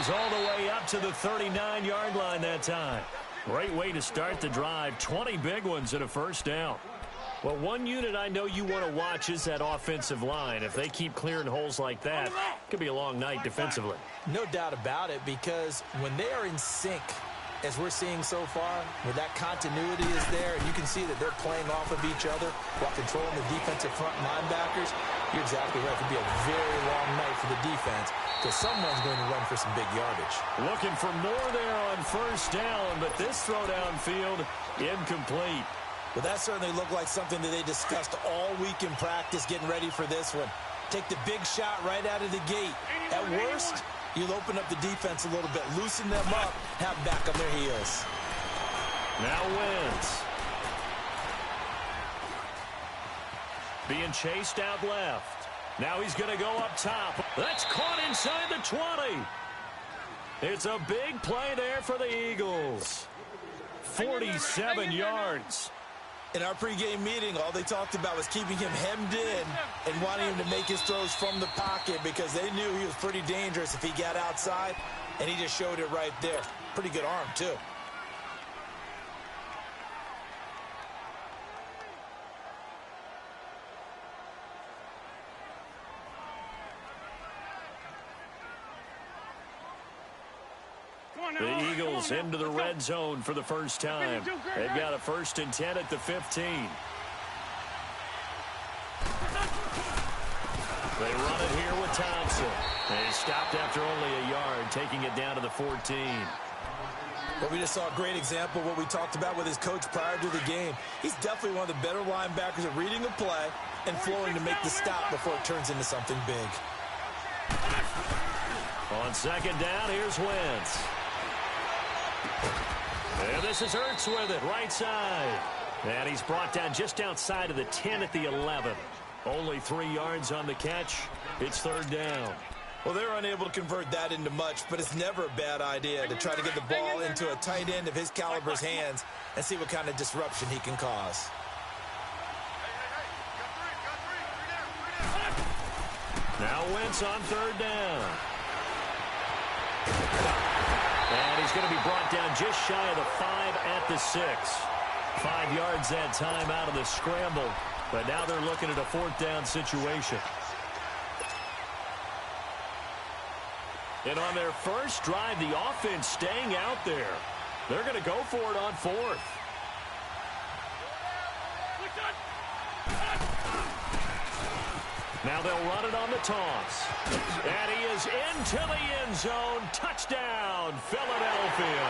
was all the way up to the 39-yard line that time. Great way to start the drive. 20 big ones and a first down. Well, one unit I know you want to watch is that offensive line. If they keep clearing holes like that, it could be a long night defensively. No doubt about it, because when they are in sync, as we're seeing so far, where that continuity is there, and you can see that they're playing off of each other while controlling the defensive front linebackers, you're exactly right. It could be a very long night for the defense because someone's going to run for some big yardage. Looking for more there on first down, but this throw downfield, incomplete. Well, that certainly looked like something that they discussed all week in practice getting ready for this one. Take the big shot right out of the gate. At worst, you'll open up the defense a little bit, loosen them up, have them back on their heels. Now Wentz. Being chased out left. Now he's going to go up top. That's caught inside the 20. It's a big play there for the Eagles. 47 yards. In our pregame meeting, all they talked about was keeping him hemmed in and wanting him to make his throws from the pocket because they knew he was pretty dangerous if he got outside, and he just showed it right there. Pretty good arm, too. The Eagles into the red zone for the first time. They've got a 1st and 10 at the 15. They run it here with Thompson. They stopped after only a yard, taking it down to the 14. Well, we just saw a great example of what we talked about with his coach prior to the game. He's definitely one of the better linebackers at reading a play and flowing to make the stop before it turns into something big. On second down, here's Wentz. And this is Ertz with it, right side. And he's brought down just outside of the 10 at the 11. Only 3 yards on the catch. It's 3rd down. Well, they're unable to convert that into much, but it's never a bad idea to try to get the ball into a tight end of his caliber's hands and see what kind of disruption he can cause. Now Wentz on 3rd down. And he's going to be brought down just shy of the 5 at the 6. 5 yards that time out of the scramble. But now they're looking at a 4th down situation. And on their first drive, the offense staying out there. They're going to go for it on 4th. Now they'll run it on the toss. And he is into the end zone. Touchdown, Philadelphia.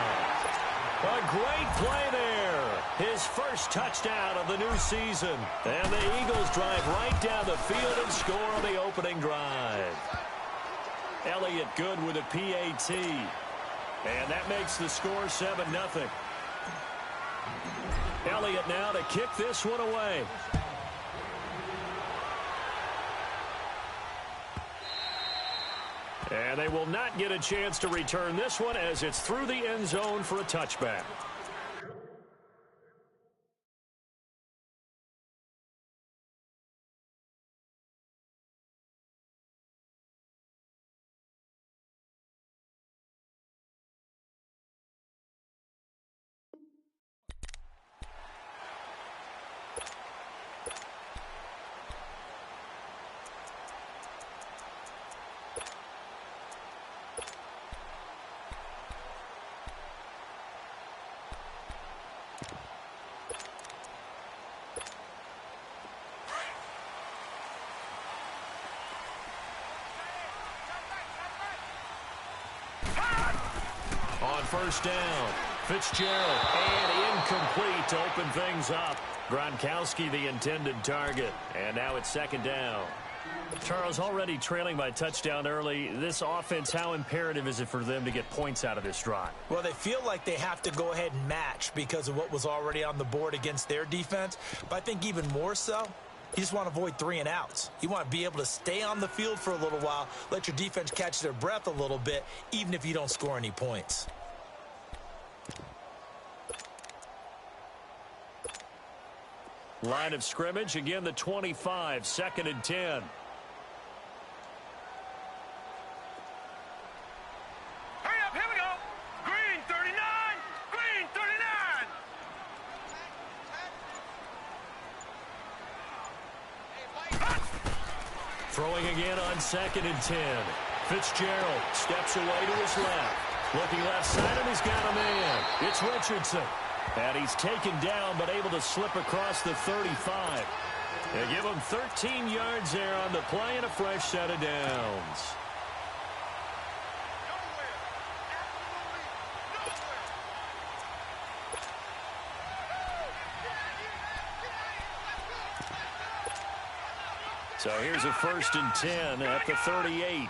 A great play there. His first touchdown of the new season. And the Eagles drive right down the field and score on the opening drive. Elliott good with a PAT. And that makes the score 7-0. Elliott now to kick this one away. And they will not get a chance to return this one as it's through the end zone for a touchback. First down. Fitzgerald, and incomplete to open things up. Gronkowski, the intended target. And now it's 2nd down. Charles, already trailing by touchdown early. This offense, how imperative is it for them to get points out of this drive? Well, they feel like they have to go ahead and match because of what was already on the board against their defense. But I think even more so, you just want to avoid 3 and outs. You want to be able to stay on the field for a little while, let your defense catch their breath a little bit, even if you don't score any points. Line of scrimmage, again the 25, 2nd and 10. Throwing again on 2nd and 10. Fitzgerald steps away to his left. Looking left side, and he's got a man. It's Richardson. And he's taken down, but able to slip across the 35. They give him 13 yards there on the play and a fresh set of downs. So here's a 1st and 10 at the 38.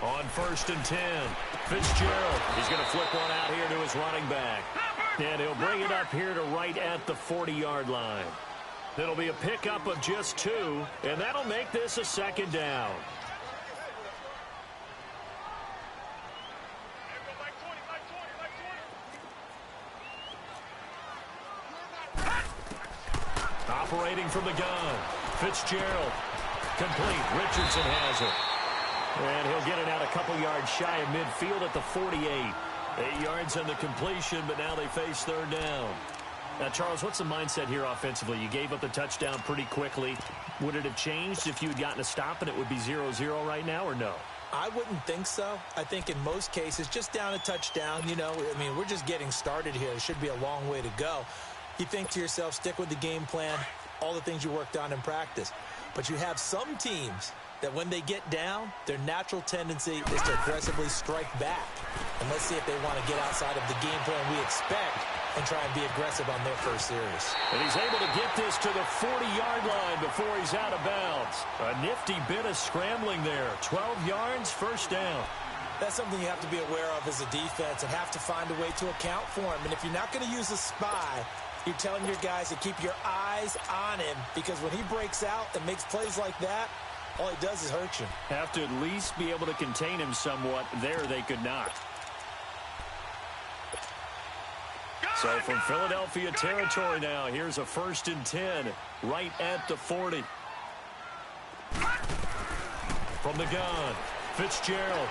On 1st and 10, Fitzgerald. He's going to flip one out here to his running back. And he'll bring it up here to right at the 40-yard line. It'll be a pickup of just 2, and that'll make this a 2nd down. Operating from the gun, Fitzgerald. Complete. Richardson has it. And he'll get it out a couple yards shy of midfield at the 48. 8 yards on the completion, but now they face 3rd down. Now, Charles, what's the mindset here offensively? You gave up the touchdown pretty quickly. Would it have changed if you had gotten a stop and it would be 0-0 right now, or no? I wouldn't think so. I think in most cases, just down a touchdown, you know, I mean, we're just getting started here. It should be a long way to go. You think to yourself, stick with the game plan, all the things you worked on in practice. But you have some teams that when they get down, their natural tendency is to aggressively strike back. And let's see if they want to get outside of the game plan we expect and try and be aggressive on their first series. And he's able to get this to the 40-yard line before he's out of bounds. A nifty bit of scrambling there. 12 yards, 1st down. That's something you have to be aware of as a defense and have to find a way to account for him. And if you're not going to use a spy, you're telling your guys to keep your eyes on him, because when he breaks out and makes plays like that, all he does is hurt you. Have to at least be able to contain him somewhat. There they could not. So from Philadelphia territory now, here's a 1st and 10 right at the 40. From the gun, Fitzgerald.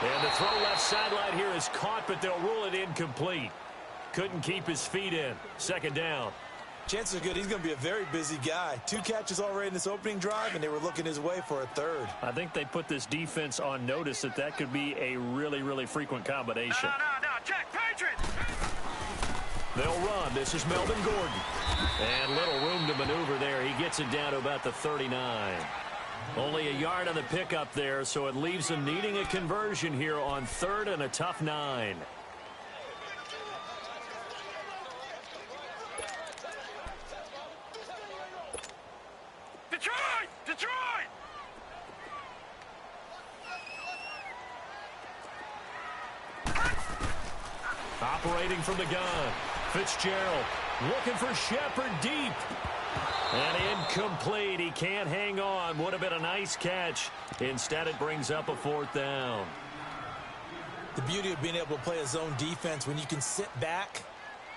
And the throw left sideline here is caught, but they'll rule it incomplete. Couldn't keep his feet in. 2nd down. Chances are good he's going to be a very busy guy. 2 catches already in this opening drive, and they were looking his way for a 3rd. I think they put this defense on notice that could be a really, really frequent combination. No, check, Patriots! They'll run. This is Melvin Gordon. And little room to maneuver there. He gets it down to about the 39. Only a yard on the pickup there, so it leaves them needing a conversion here on 3rd and a tough 9. Detroit! Operating from the gun, Fitzgerald looking for Shepard deep. And incomplete. He can't hang on. Would have been a nice catch. Instead, it brings up a 4th down. The beauty of being able to play a zone defense when you can sit back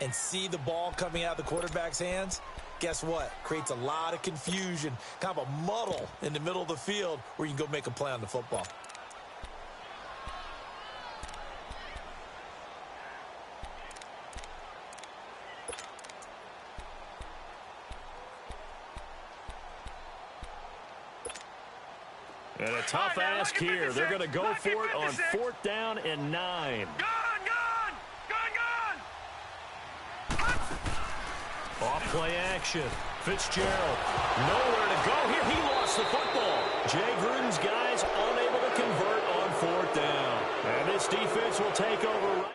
and see the ball coming out of the quarterback's hands, guess what? Creates a lot of confusion, kind of a muddle in the middle of the field where you can go make a play on the football. And a tough ask here. They're going to go for it on 4th down and 9. Gone! Off play action. Fitzgerald. Nowhere to go here. He lost the football. Jay Gruden's guys unable to convert on 4th down. And this defense will take over.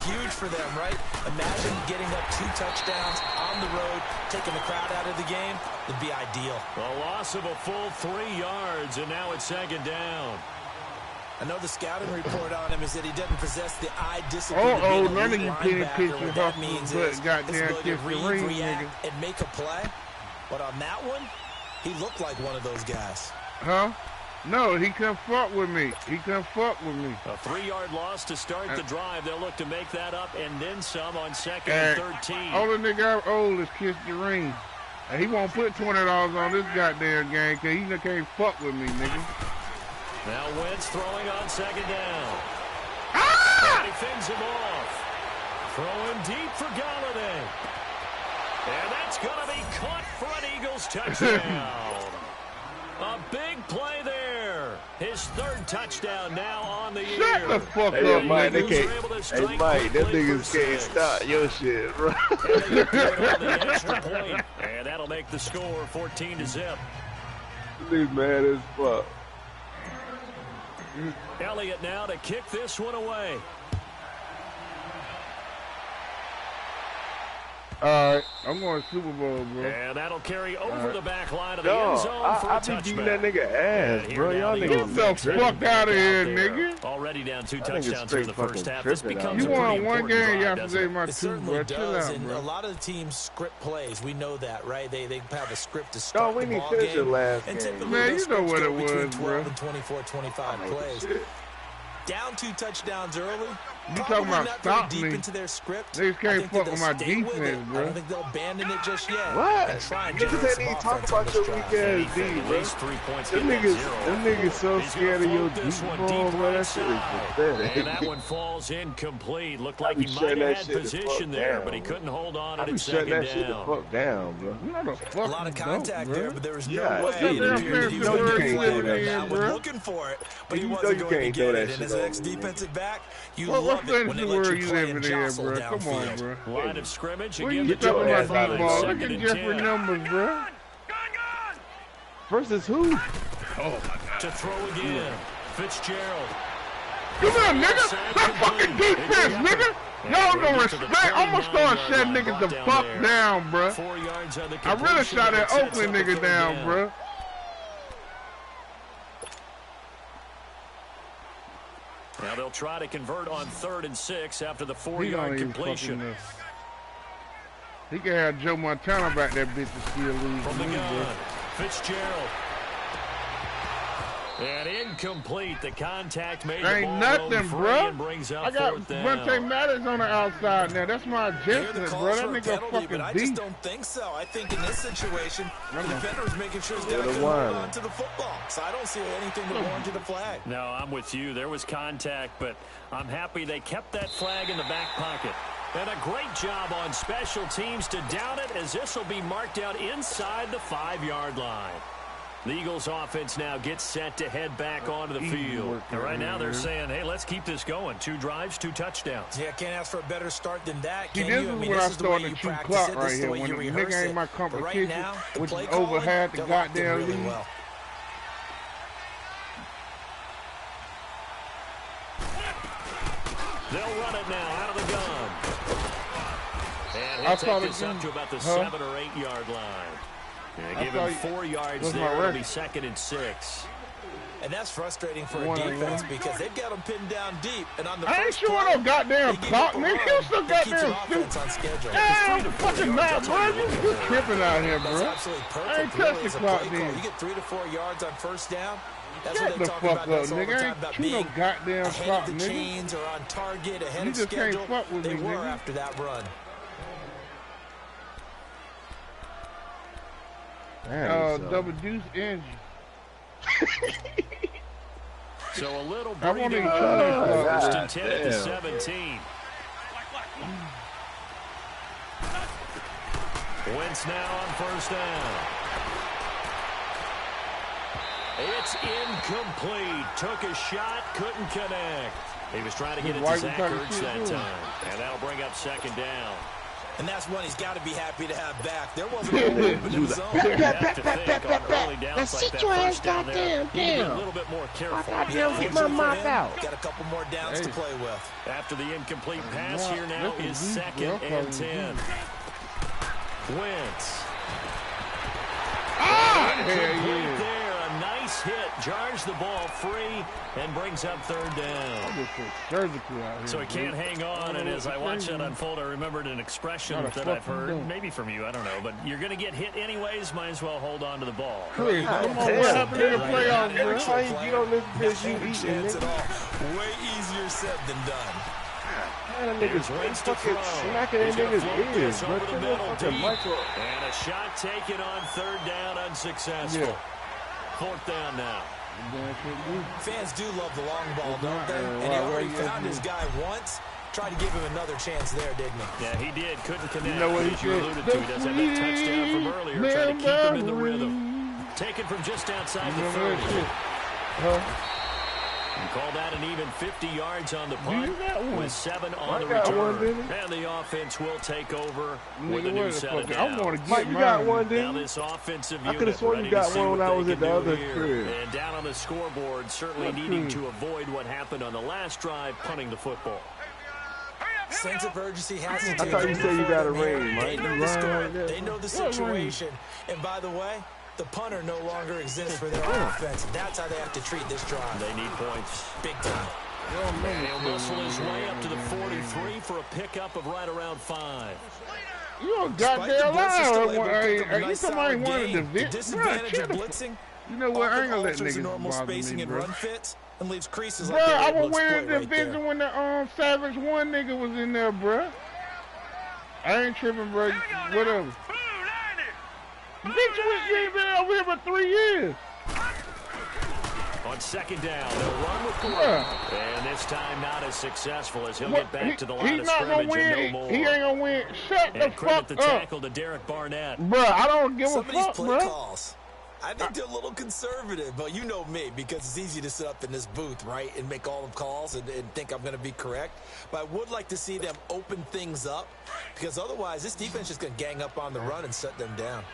Huge for them, right? Imagine getting up 2 touchdowns on the road, taking the crowd out of the game. It'd be ideal. A loss of a full 3 yards, and now it's 2nd down. I know the scouting report on him is that he doesn't possess the eye discipline. None of you paying attention. What that means is goddamn his ability to read, react, and make a play. But on that one, He looked like one of those guys. Huh? No, he couldn't fuck with me. He couldn't fuck with me. A 3-yard loss to start the drive. They'll look to make that up and then some on 2nd and 13. Only nigga I old is Kiss the Ring. And he won't put $20 on this goddamn game because he can't fuck with me, nigga. Now Wentz throwing on 2nd down. And he fins him off. Throwing deep for Galladay. And that's going to be caught for an Eagles touchdown. A big play there. His 3rd touchdown now on the year. Shut the fuck Hey, up, Mike, nigga. hey, Mike, them niggas can't stop your shit, bro. The extra point. And that'll make the score 14-0. These mad as fuck. Elliott now to kick this one away. All right, I'm going to Super Bowl, bro. And that'll carry over the back line of the end zone for a I touchback. be beating that nigga ass, bro. Y'all niggas Get the fuck out of here, nigga. Already down 2 touchdowns here in the first half. This becomes You a pretty won one important game drive, yesterday, my It two, certainly bro. Chill does, out, and bro. a lot of the teams script plays. We know that, right? They have a script to start we the need ball to finish game. the last And game. typically Man, those you know scripts what go it between was, 12 bro. and 24, 25 plays. Down 2 touchdowns early. You talking about not stop very deep me. into their script. Niggas can't I think fuck that with they'll my stay with defense, it. bro. I don't think they'll abandon it just yet. What? And try and Niggas generate ain't some even talk offense about on this your drive. weak ass Anything, D, at bro. least 3 points. Them get that niggas, zero. them niggas so He's scared gonna of your float this deep one ball, deep bro. right That shit is side. pathetic. And that one falls incomplete. Looked like I be he might shutting have that had shit the position fuck there, down, but he bro. couldn't hold on I at be shutting 2nd that shit the down. fuck down, bro. You know the A fuck lot of you contact don't, there, bro. but there was Yeah, no what's way up it there, appeared that he was man? going to Where get you flagged living on in, that one, bro? looking for it, but he You know wasn't you going to can't get throw it. that And shit as over an me, ex-defensive back, you What love it when fantasy they let world you you play and living in, jostle bro? Come on, downfield. bro. Line of scrimmage. What Again, you the talking your about ass out of football? there. Look at Jeffrey numbers, bro. Gone! Versus who? to throw again. Fitzgerald. Come on, nigga. That fucking defense, nigga. Y'all don't respect. I'm gonna start shutting niggas the fuck down, bro. 4 yards on the I really completion, shot but it that sets Oakland up a nigga 3rd down, bro. Now they'll try to convert on 3rd and 6 after the He 4-yard don't even completion. fucking know. He can have Joe Montana back that bitch and still lose From to the me, bro. gun, Fitzgerald. And incomplete. The contact made the Ain't ball nothing, roam free bro. and brings up I got 4th down. Vontae Maddox on the outside now. That's my Hear the adjustment, calls bro. That for a nigga penalty, fucking but I just beast. don't think so. I think in this situation, the defender is making sure he's got the to hold wire. on to the football. So I don't see anything to warrant the flag. No, I'm with you. There was contact, but I'm happy they kept that flag in the back pocket. And a great job on special teams to down it, as this will be marked out inside the 5-yard line. The Eagles offense now gets set to head back onto the field. And right now they're saying, hey, let's keep this going. 2 drives, 2 touchdowns. Yeah, can't ask for a better start than that, See, can this you? I is mean, when I this is the way started you to chew practice clock it. right This is the here. way When you the rehearse nigga ain't my it. But right competition, now, the which play is over calling, half the they're locked in goddamn really league. well. They'll run it now out of the gun. And I he'll saw take this the up to about the huh? 7 or 8 yard line. And I give saw him you- 4 yards what's my there. It'll record? be 2nd and 6. And that's frustrating for a 1-1. defense because they've got them pinned down deep. And on the I ain't first sure play, no goddamn they give clock, up a nigga. run You still that keeps goddamn an offense stupid. on schedule. Damn, fucking not, bro. You tripping out here, That's bro. absolutely I ain't perfect, touched really, the as a clock play call. then. You get 3 to 4 yards on first down. That's Shut what the they talk fuck about up, this all the nigga. I time, ain't about chew no being goddamn ahead clock, of the nigga. chains or on target, ahead You of just can't schedule. fuck with They me, were nigga. after that run. Double deuce engine. So a little I won't breathing even room try there. this First clock. and 10 at the 17. Wentz now on first down. It's incomplete. Took a shot, couldn't connect. He was trying to get it to Why you Zach trying to Ertz shoot that him? time. And that'll bring up 2nd down. And that's one he's got to be happy to have back. There wasn't a movement in the zone. You have to think on early downs like that first down there, you can be a little bit more careful. Get my mouth out. Got a couple more downs to play with. After the incomplete pass, Yeah, here now this is is 2nd deep, and bro. 10. Wentz. Ah, hell Complete yeah. there. A nice this hit jars the ball free and brings up third down. So he can't hang on, and as I watch that unfold, I remembered an expression that I've heard, maybe from you, I don't know, but you're going to get hit anyways, might as well hold on to the ball. Chris, come on, what happened in the playoffs, bro? You don't listen to this, you eating, chance nigga. at all. Way easier said than done. Man, that nigga's fucking smacking that nigga's ears, bro. Over the middle deep. And a shot taken on third down, unsuccessful. Yeah. Fourth down now. Fans do love the long ball, don't they? And he already found his guy once. Tried to give him another chance there, didn't he? Yeah, he did. Couldn't connect. You know what he As you said? alluded to, he does have that touchdown from earlier. Trying to keep him in the rhythm. Taken from just outside the 30. And call that an even 50 yards on the punt with 7 on the return. And the offense will take over with a new set of downs. Mike, you got one, Now didn't you? this offensive I could have unit sworn ready you got to see one when what I they was can at the do other here. crib. And down on the scoreboard, certainly needing to avoid what happened on the last drive, punting the football. Sense of urgency has to take I thought you said you got a ring, They Mike. know You the lying score. right there. They know the situation. And by the way, the punter no longer exists for their offense. That's how they have to treat this drive. They need points. Big time. And he'll muscle his way up to the 43 for a pickup of right around 5. You a goddamn liar. You somebody wanted to The vent. disadvantage of blitzing. You know what? I ain't gonna let alters the niggas normal bother spacing me, and bro. run fits and leaves creases Bro, like I they're was able to winning exploit the right there. division when the Savage 1 nigga was in there, bro. I ain't tripping, bro. Whatever. Bitch, you ain't been over here for 3 years. On second down, they'll run with Gordon. And this time not as successful as he'll get back to the line of scrimmage and no more. He ain't gonna win. Shut the And credit fuck the up. tackle to Derek Barnett. Bro, I don't give Some a of these fuck, play bro. calls, I think they're a little conservative, but you know me, because it's easy to sit up in this booth, right, and make all the calls and think I'm going to be correct. But I would like to see them open things up, because otherwise this defense is just going to gang up on the run and shut them down.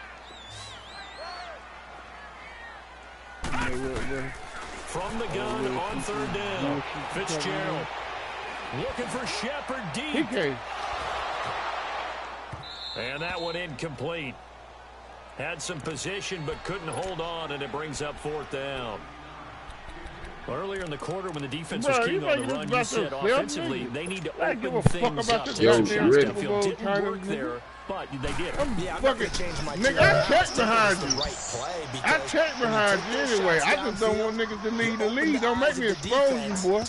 From the gun on third down, Fitzgerald looking for Shepard deep. And that one incomplete. Had some position but couldn't hold on, and it brings up fourth down. Earlier in the quarter when the defense was keying on the run, you said offensively they need to open things up. Didn't work there, but they did. Yeah, I'm not going to change my Nigga, I checked behind you. right play I checked behind you anyway. I just don't want niggas to lead the lead. Don't make me expose you, boy.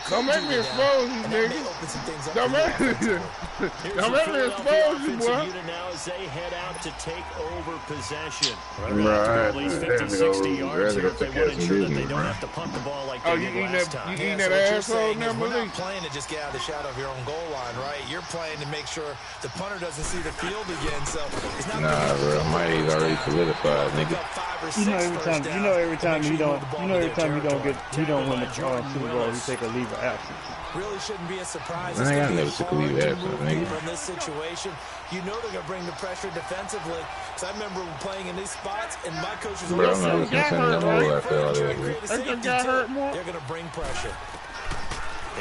Don't make me expose you, nigga. Don't make me expose you, boy. Now as they head out to take over possession. Right. At least 50, 60 yards here if they want to ensure that they don't have to punt the ball like they did last time. You eating that asshole now, we're Malik? not playing to just get out of the shadow of your own goal line, right? You're playing to make sure the punter doesn't see the field again. So it's not bro, my age already solidified, nigga. Every time you don't win the Super Bowl, you take a leave of absence. Really shouldn't be a surprise. I ain't never took a leave of absence, nigga. From this situation, you know they're gonna bring the pressure defensively. Because I remember playing in these spots, and my coaches Bro, always I'm not said, listening to no after all that. they're gonna bring pressure.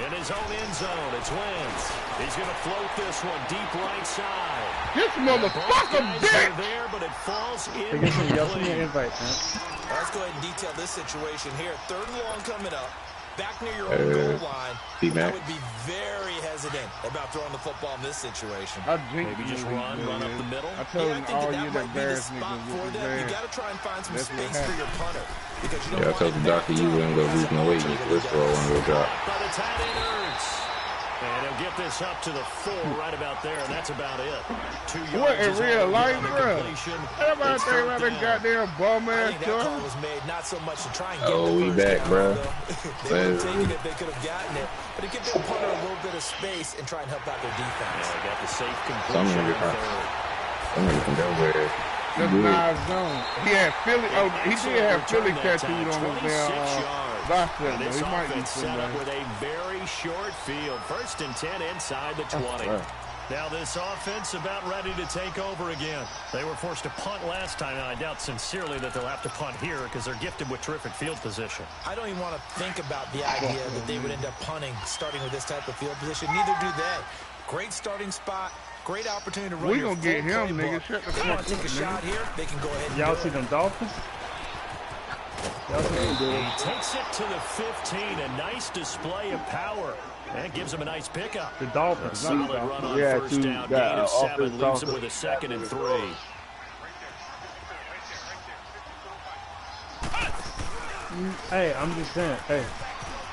In his own end zone, it's Wentz. He's going to float this one deep right side. This motherfucker bitch! There, but it falls in. Y'all send me an invite, man. Let's go ahead and detail this situation here. Third and long coming up. Back near your own goal line. I would be very hesitant about throwing the football in this situation. Maybe just run up the middle. I told I him think all that you might that be the bears spot niggas for with them. You his got to try and find some That's what space for your punter. Because you Yeah, I told the doctor you wouldn't go lose no weight. You cholesterol on your drop. By the tight end Ertz. And he'll get this up to the 4 right about there, and that's about it. 2 yards. What in real life, on the bro? completion. Everybody It's think about third that down. goddamn bum I ass think that call toy. was made not so much to try and get Oh, the we first back, down, bro. though. They would have taken it, they could have gotten it. But it gives their punter a little bit of space and try and help out their defense. They got the safe Some completion. nigga on third. can go there. That's Nas zone. He had Philly. Oh, he did have Philly tattooed on his damn bicep. And this He might be offense set up somebody. with a very short field. 1st and 10 inside the 20. Now this offense about ready to take over again. They were forced to punt last time, and I doubt sincerely that they'll have to punt here because they're gifted with terrific field position. I don't even want to think about the idea that they would end up punting starting with this type of field position. Neither do they. Great starting spot. Great opportunity to run. We your gonna get full him, playbook. nigga. Shut the If they fuck want to take up, a shot nigga. here, they can go ahead and Y'all do see it. them Dolphins? He takes it to the 15. A nice display of power. That gives him a nice pickup. The Dolphins. Solid run on first down. Gain of 7 leaves him with a 2nd and 3. Hey, I'm just saying. Hey,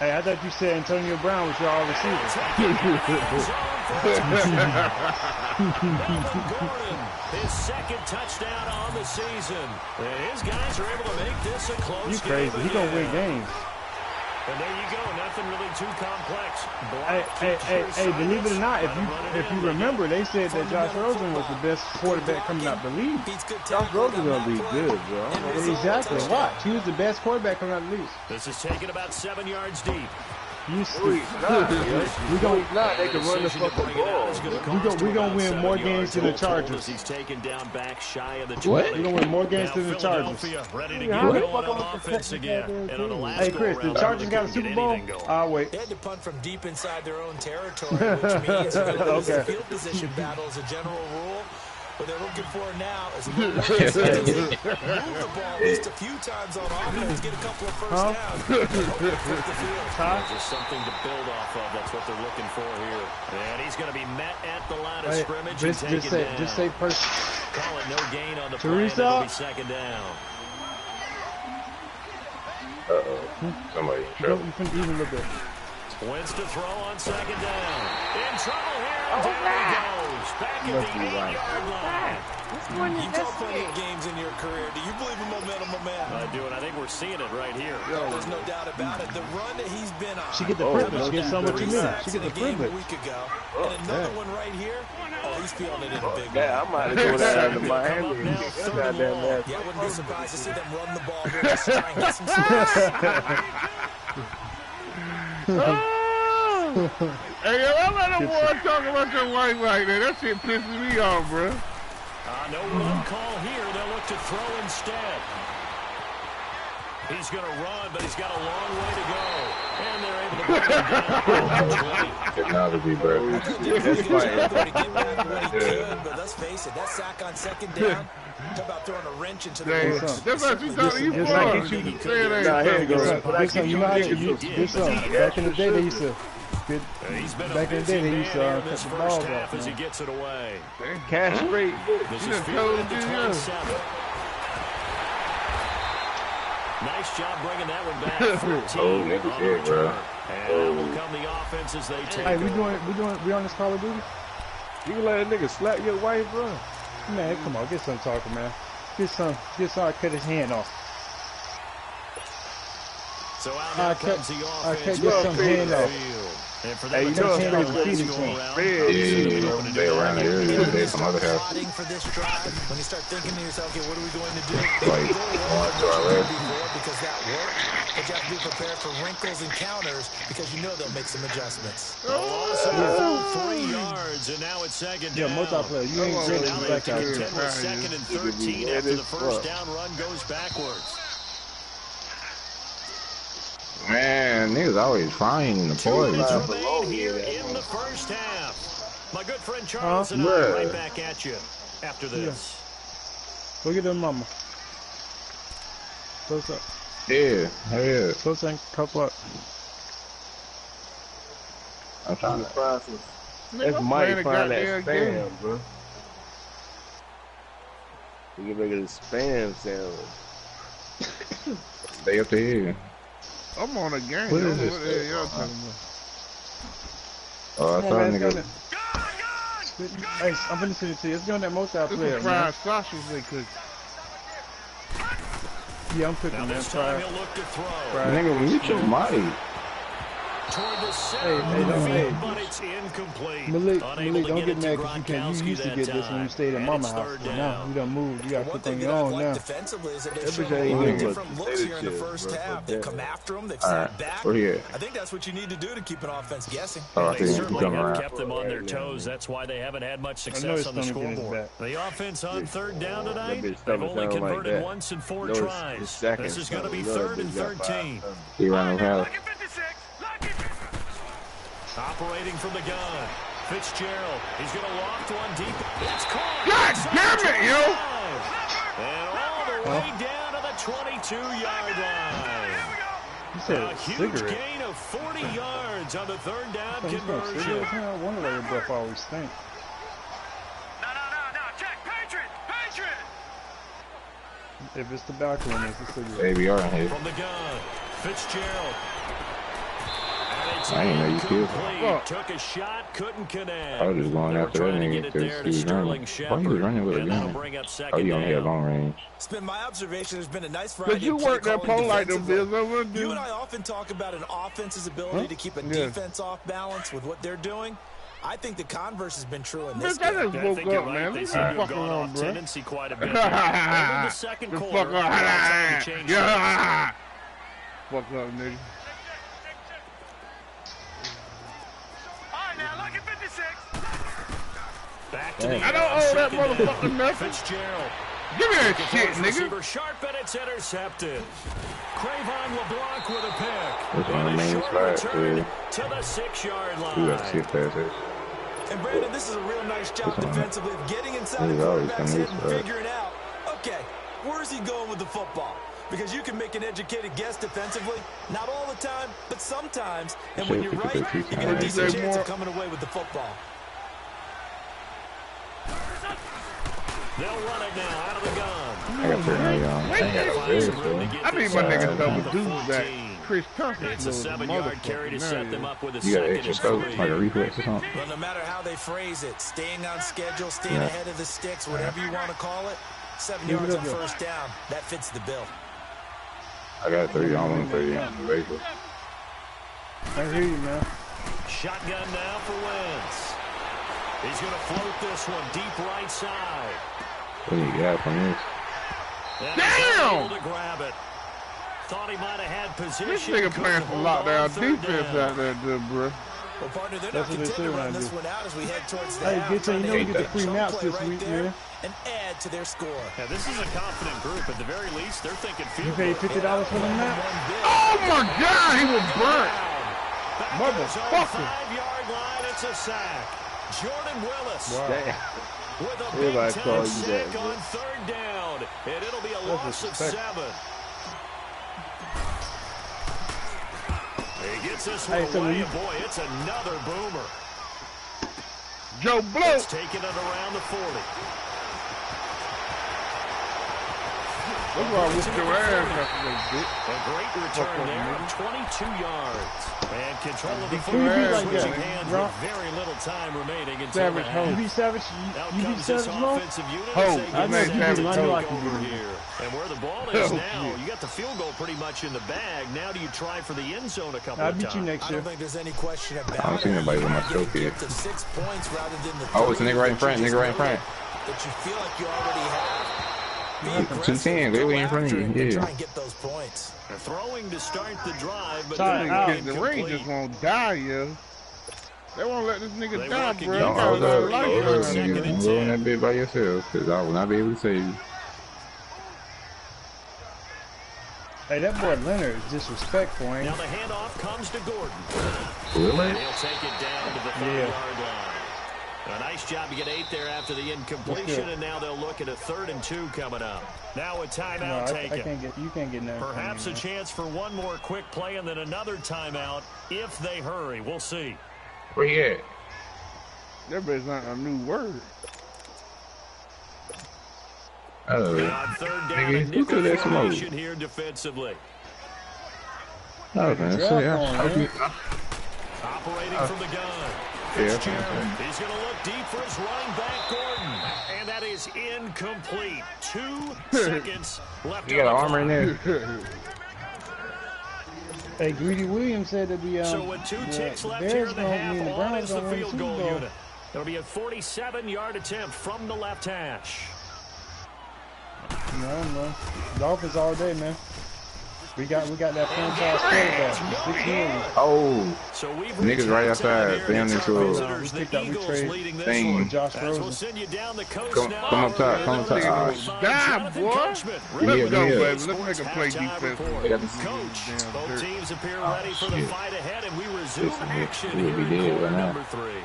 I thought you said Antonio Brown was your all receiver. His 2nd touchdown on the season. And his guys are able to make this a close game. You crazy. He's going to win games. And there you go. Nothing really too complex. Hey, believe it or not, if you remember, they said that Josh Rosen was the best quarterback coming out the league. Josh Rosen's going to be good, bro. Exactly. Watch. He was the best quarterback coming out the league. This is taken about 7 yards deep. You They can run the fucking ball. We're going to win more games than the Chargers. He's taken down back shy of the 20. We're going to win more games than the Chargers. Ready to get going on offense again. And on the last Hey, Chris, the Chargers got a Super Bowl? I'll wait. They had to punt from deep inside their own territory, which means they're going to lose the field position battle as a general rule. What they're looking for now is move the ball at least a few times on offense, get a couple of first downs, just something to build off of. That's what they're looking for here. And he's going to be met at the line of scrimmage and taken down. Just say person. Call it no gain on the play, and it'll be 2nd down. Somebody in trouble. Even a little bit. Wins to throw on 2nd down. In trouble here. Down he goes. Back at the 8-yard line. You've got plenty of games in your career. Do you believe in momentum? I do, and I think we're seeing it right here. There's no doubt about it. The run that he's been on. She get the privilege. She gets so much in there. She get the privilege. A week ago. And another one right here. Oh, he's feeling it in a big way. Yeah, I might have gone down to Miami. Yeah, I wouldn't be surprised to see them run the ball here. Just try and get some space. Hey, yo, I let a boy talk about your wife like that. That shit pisses me off, bro. No run call here. They'll look to throw instead. He's going to run, but he's got a long way to go. And they're able to bring him down. Technology, bro. But let's face it, that sack on 2nd down. Talk about throwing a wrench into the That's what you thought he was. Back in the day, they used to. Back in the day, they used to cut the ball off. As he gets it away. Cash straight. This is fielded to 27. Nice job bringing that one back. 14 niggas here, bro. And that will come the offense as they take. Hey, we on this Call of Duty? You can let a nigga slap your wife, bro. Man, come on, get some talking, man. Get some, cut his hand off. So out now comes the offense. I can't get some hand off. And for hey, you know they around here. They some other house. For this drive, when you start thinking to yourself, okay, what are we going to do? Like, because that worked, but you have to be prepared for wrinkles and counters because you know they'll make some adjustments. Also 3 yards, and now it's 2nd down. Yeah, multiplayer. You ain't great Now as they back have out to here. contend with 2nd and 13 after the first down run goes backwards. Man, niggas always flying in the boys. Remain here in the first half. My good friend Charles and I right back at you after this. Look at them mama. Close up. Yeah, yeah. Close up, couple up. I'm trying to find some. That's mighty find that spam, bro. You can make it a spam sandwich. stay up to here. I'm on a game. What is What this? the hell y'all talking about? Oh, I Come saw on, a man, nigga. Hey, I'm finna send it to you. Let's go on that multiplayer, This is man. fried sausage they cook. Yeah, I'm cooking, Now man. this time Fried. he'll look to throw. Fried. Nigga, mute your mic. Toward the center Hey, of the don't- field, hey. but it's incomplete. Malik, Unable to don't get get it to mad because you Gronkowski used to that get this when time. you stayed at And mama it's house. third But now down. you done moved. You got to One cook thing on that your I've own liked now. defensively is that That they've shown bitch a ain't lot of even different looks here in the shit, first bro. half. They've come after them. They've Alright, sat back. we're here. I think that's what you need to do to keep an offense guessing. Oh, I They think you certainly come have around. kept them on their toes. That's why they haven't had much I know success his on the stomach in his scoreboard. back. The offense on third down tonight, bitch they've stomach only sound like converted that. once in 4 No, it's tries. second This is going to be stomach. 3rd and 13. He running house. Lock it 56. Lock it. Operating from the gun. Fitzgerald, he's going to loft one deep. It's caught. God damn it, yo! And all the way down to the 22-yard line. He said A huge cigarette. gain of 40 yards on the third down He's got conversion. cigarettes. I wonder why your breath always stink. No. Check. Patriot. If it's tobacco in it, it's a cigarette. ABR in here. From the gun, Fitzgerald. And it's I didn't know you could. incomplete. Took a shot, couldn't connect. I was just going They were after that trying to nigga get it because there he to was Sterling running. Why Shepard. he was running with a And that'll gun? bring up Oh, second you only had down. long range. It's been my observation. There's been a nice Cause variety you of play work that calling pole like them defensively. bills over, You dude. and I often talk about an offense's ability to keep a Yeah. defense off balance with what they're doing. I think the converse has been true in this Bitch, I game. just I woke think you're up, right. man. They Leave seem me to have fucking gone alone, off bro. tendency quite a bit. There. Over the second The quarter, fuck now time up. to change Yeah. Fuck up, nigga. All right, now look at 56. Back to the I don't owe that second down. motherfucker nothing. Fitzgerald. Give me that Throws shit, nigga. receiver sharp, and it's intercepted. Cravon LeBlanc with a pick. That's one of the And a main short spots, return to the 6-yard You got to line. see past it. And Brandon, this is a real nice job That's all right. defensively of getting inside He's the always quarterback's been head and this, figuring out, okay, where's he going with the football? Because you can make an educated guess defensively, not all the time, but sometimes. And when you're right, you get a decent chance of coming away with the football. They'll run it now out of the gun. I got 30 on. I ain't got no Finds big, some room though. to get I need this my out nigga to double the dudes back. 14. Chris Thompson. It's a 7-yard carry to set them up with a You got an second extra and scope, 3. like a reflex or something? Well, no matter how they phrase it, staying on schedule, staying ahead of the sticks, whatever you want to call it, 7 yards on first down, that fits the bill. I got 30 on 130 on the vehicle. I hear you, man. Shotgun now for Wentz. He's going to float this one deep right side. What do you got from this? And Damn! he's able to grab it. Thought he might have had position. This nigga playing some lockdown defense out there, dude, bro. Well, partner, they're That's not what they content to say when run I this do. one out as we head towards the Hey, half. get to, you know, we get the free Chunk maps play this right week, there man. and add to their score. Now, this is a confident group. At the very least, they're thinking You field paid goal. $50 for the map? Oh my God, he was burnt. Back Motherfucker. 5-yard line, it's a sack. Jordan Willis Damn. with a Everybody big call time you sack that, on third down, and it'll be a loss of 7. He gets this one Hey, so away, you- and boy, it's another boomer. Joe Blow. It's taking it around the 40. That's why I whipped your ass after that bitch. A great return there of 22 yards. And control of the Who you beat football like switching that, hands bro? with very little time remaining until Savage the Ho. You half. beat Savage? Out You beat comes this Savage, Mo? offensive unit Ho. as they I get know set Savage to Ho. take I can over beat him. here. And where the ball is Oh, now, shit. you got the field goal pretty much in the bag. Now do you try for the end zone a couple I'll of beat you times? next I year. don't think there's any question about I don't see it. nobody with my You get a trophy. gift of 6 points rather than the Oh, it's a 3 nigga right in that front, you nigga right in just front. that you feel like you already have. Be aggressive, 210, they go way in front of after you, it, and yeah. try and get those points. Throwing to start the drive, but Sorry, it's out. The incomplete. Rangers won't die, yo. They won't let this nigga They die, work bro. again. Don't He hold got a up. life Hold around up. him. Second and Go in 10. that bit by yourself, because I will not be able to save you. Hey, that boy Leonard is disrespectful, ain't Now he? the handoff comes to Gordon. Really? And he'll take it down to the 30-yard line. A nice job to get 8 there after the incompletion, and now they'll look at a 3rd and 2 coming up. Now a timeout No, I taken. can't get, you can't get nothing. from Perhaps me, a man. chance for one more quick play and then another timeout if they hurry. We'll see. Where you at? That bit's not a new word. Oh, And on 3rd down, nigga, a who nickel threw that smoke? formation here defensively. oh, man, Drop see, on, I Operating from the gun. yeah, Fitzgerald. He's going to look deep for his running back, Gordon. And that is incomplete. 2 seconds left. you got an on the armor in clock. there? Hey, Greedy Williams said that the So with 2 ticks left Bears here in the gonna half, be in the on Browns is the gonna win the field Super goal Bowl. unit. It'll be a 47-yard attempt from the left hash. No. Dolphins all day, man. We got that franchise quarterback. $6 million. Oh, So we've niggas reached right halftime outside. here, They and on it's this our road. visitors, We the picked up, we Eagles trade leading this thing. one. Josh As we'll Rosen. send you down the coast Come now. up top, come up top. Die, boy. Let's Yeah, go, yeah. baby. Let's make a play Halftime defense. report. They got this- Coach, Damn both dirt. teams appear ready for the shit. fight ahead, and we resume Listen, action we'll here be in dead quarter right now. number 3.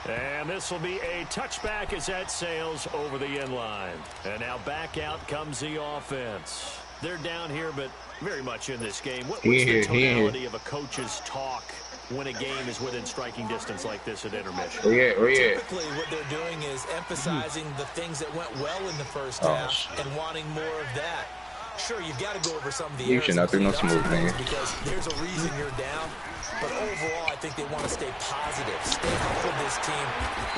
And this will be a touchback as that sails over the end line. And now back out comes the offense. They're down here, but very much in this game. What's the tonality of a coach's talk when a game is within striking distance like this at intermission? Typically, what they're doing is emphasizing the things that went well in the first half and wanting more of that. Sure, you've got to go over some of the You should not do no smooth thing. because there's a reason you're down. But overall, I think they want to stay positive, stay up with this team.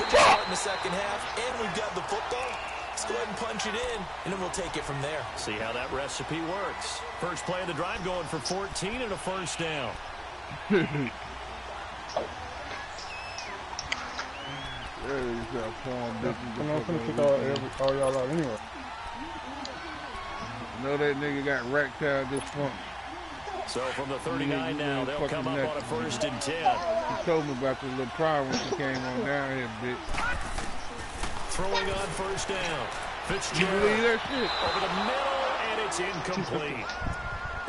We're just starting the second half, and we've got the football. Let's go ahead and punch it in, and then we'll take it from there. See how that recipe works. First play of the drive going for 14 and a first down. There you go, I'm not gonna kick all y'all out anyway. Know that nigga got rectile dysfunction. So from the 39 now, they'll come up on a first and 10. He told me about the little problem when she came on down here, bitch. Throwing on first down. Fitzgerald You believe that shit? over the middle, and it's incomplete.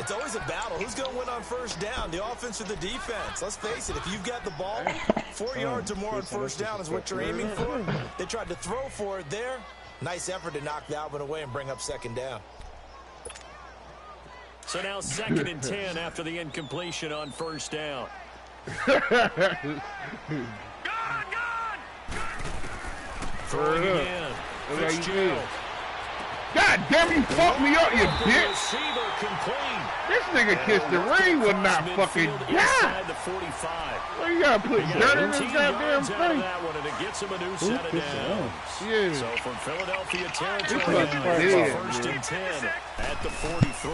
It's always a battle. Who's going to win on first down, the offense or the defense? Let's face it, if you've got the ball, 4 yards or more on first down is what you're aiming for. They tried to throw for it there. Nice effort to knock that one away and bring up second down. So now second and 10 after the incompletion on first down. Throwing again. Fitzgerald. God damn, you fucked me up, you bitch. Receiver complete. This nigga kissed the ring would not fucking die. Inside the 45. Well, you gotta put dirt in his 18 goddamn yards out of face. that one, and it gets him a new set of downs. Yeah. So from Philadelphia territory, fucking now, dead, first and 10 at the 43.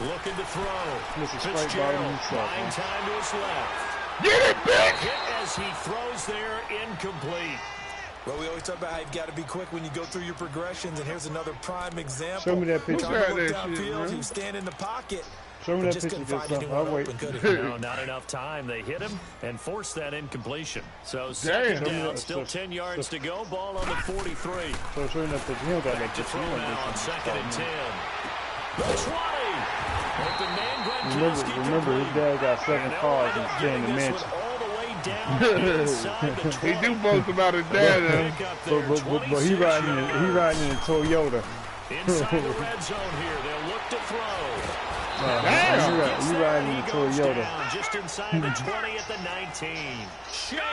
Looking to throw. Fitzgerald, line time to his left. Get it, bitch! Hit as he throws there, incomplete. Well, we always talk about how you've got to be quick when you go through your progressions, and here's another prime example. Show me that picture. Trying to look That shit, downfield, man. he was standing in the pocket. Show me but that just picture. couldn't find Just anyone I'll wait. open, could he? No, not enough time. They hit him and forced that incompletion. So second Damn. down, still 10 yards to go. Ball on the 43. So show me that picture. He don't got that Back to picture. throw He don't now on get second and 10. The 20. Remember, his dad got 7 cars and stay in the mansion. He do boast about his dad, But he riding in a Toyota. Inside the red zone here, they'll look to throw. Damn. You riding in a Toyota. Just inside the 20 at the 19.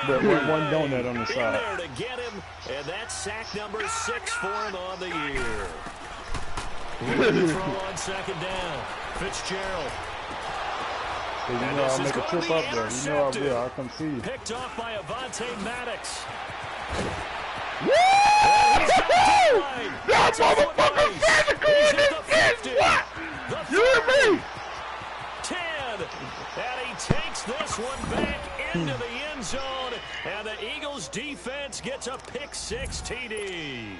But one donut on the In side. there to get him, and that's sack number 6 for him on the year. Looking to throw on second down. Fitzgerald. So you know I'll make a trip up there. You know I will. I'll come see you. Picked off by Avonte Maddox. That motherfucker physical in this bitch! What? You hear me? 10. And he takes this one back into the end zone. And the Eagles defense gets a pick 6 TD.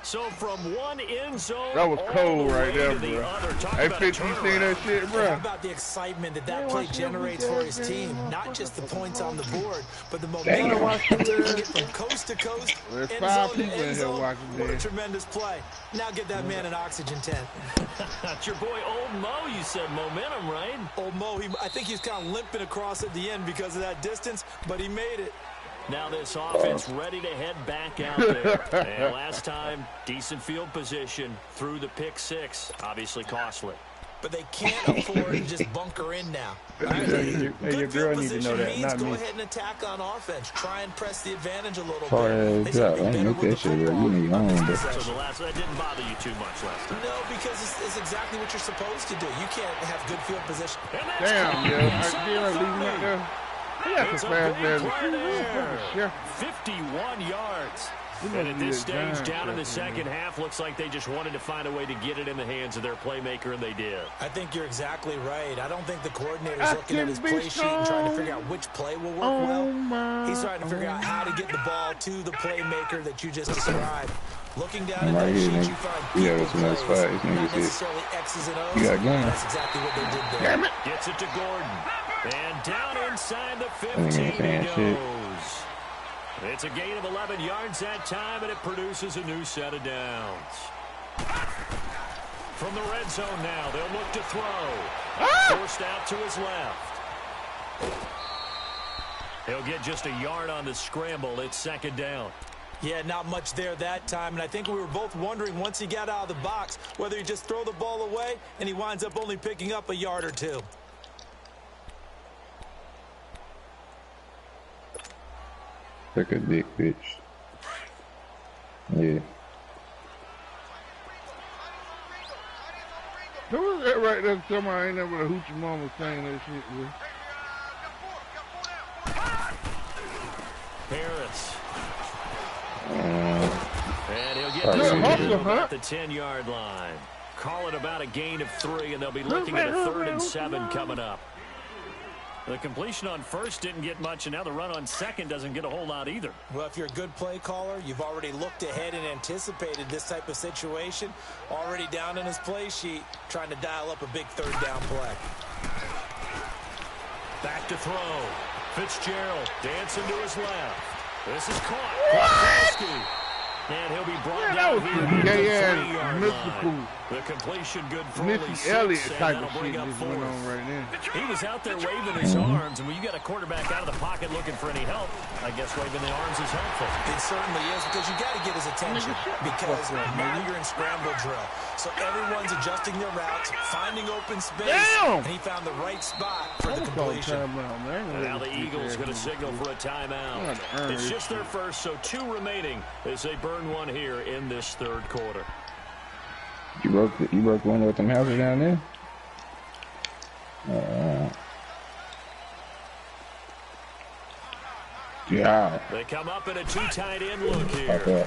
So from one end zone, That was cold right there, the bro. other. Hey, 50, you seen that shit, How bro? about the excitement that play generates for his team? Not just the points on the board, but the momentum taking it from coast to coast, There's end 5 zone to people in end here zone. watching What a this. tremendous play. Now get that man an oxygen tent. That's your boy Old Mo, you said momentum, right? Old Mo, I think he's kind of limping across at the end because of that distance, but he made it. Now this offense ready to head back out there. And last time, decent field position through the pick 6. Obviously costly. But they can't afford to just bunker in now. All right? Hey, Good your field girl need to position know that, means not go me. ahead and attack on offense. Try and press the advantage a little Sorry, bit. They should be I ain't better make with that the shit, bro. football. You need your own, but So that didn't bother you too much last time. No, because it's exactly what you're supposed to do. You can't have good field position. And that's Damn, caught yo. inside I the leave him 30. out there. He got It's some a fast big ass play there. Yeah. 51 yards. He And must at be this a stage, giant down in the shot, man. second half, looks like they just wanted to find a way to get it in the hands of their playmaker, and they did. I think you're exactly right. I don't think the coordinator's looking at his play sheet and trying to figure out which play will work well. He's trying to figure out how to get the ball to the playmaker that you just described. Looking down at that sheet, you find people plays, not necessarily X's and O's. You got game. That's exactly what they did there. Damn it. Gets it to Gordon. And down inside the ain't 15 he saying shit. goes. It's a gain of 11 yards that time, and it produces a new set of downs. From the red zone now, they'll look to throw. Forced out to his left. He'll get just a yard on the scramble. It's second down. Yeah, not much there that time, and I think we were both wondering once he got out of the box whether he just throw the ball away, and he winds up only picking up a yard or two. Took a dick, bitch. Yeah. Who was that right there? Somebody ain't never a hoochie mama saying that shit, bro. Harris. And he'll get this at the 10-yard line. Call it about a gain of 3, and they'll be looking at a 3rd and 7 coming up. The completion on first didn't get much, and now the run on second doesn't get a whole lot either. Well, if you're a good play caller, you've already looked ahead and anticipated this type of situation. Already down in his play sheet, trying to dial up a big 3rd down play. Back to throw. Fitzgerald dancing to his left. This is caught. And he'll be brought down here at the 3-yard line. The completion good for only 6, Elliott and type that'll of bring shit up is 4th. going on right now. He was out there waving his arms, and when you got a quarterback out of the pocket looking for any help, I guess waving the arms is helpful. It certainly is, because you got to get his attention, because now you're in scramble drill. So everyone's adjusting their routes, finding open space, and he found the right spot for the completion. And now the Eagles going to signal for a timeout. It's just their first, so 2 remaining as they burn one here in this 3rd quarter. You broke the window with them houses down there? Yeah. They come up in a 2 tight end look here. Okay.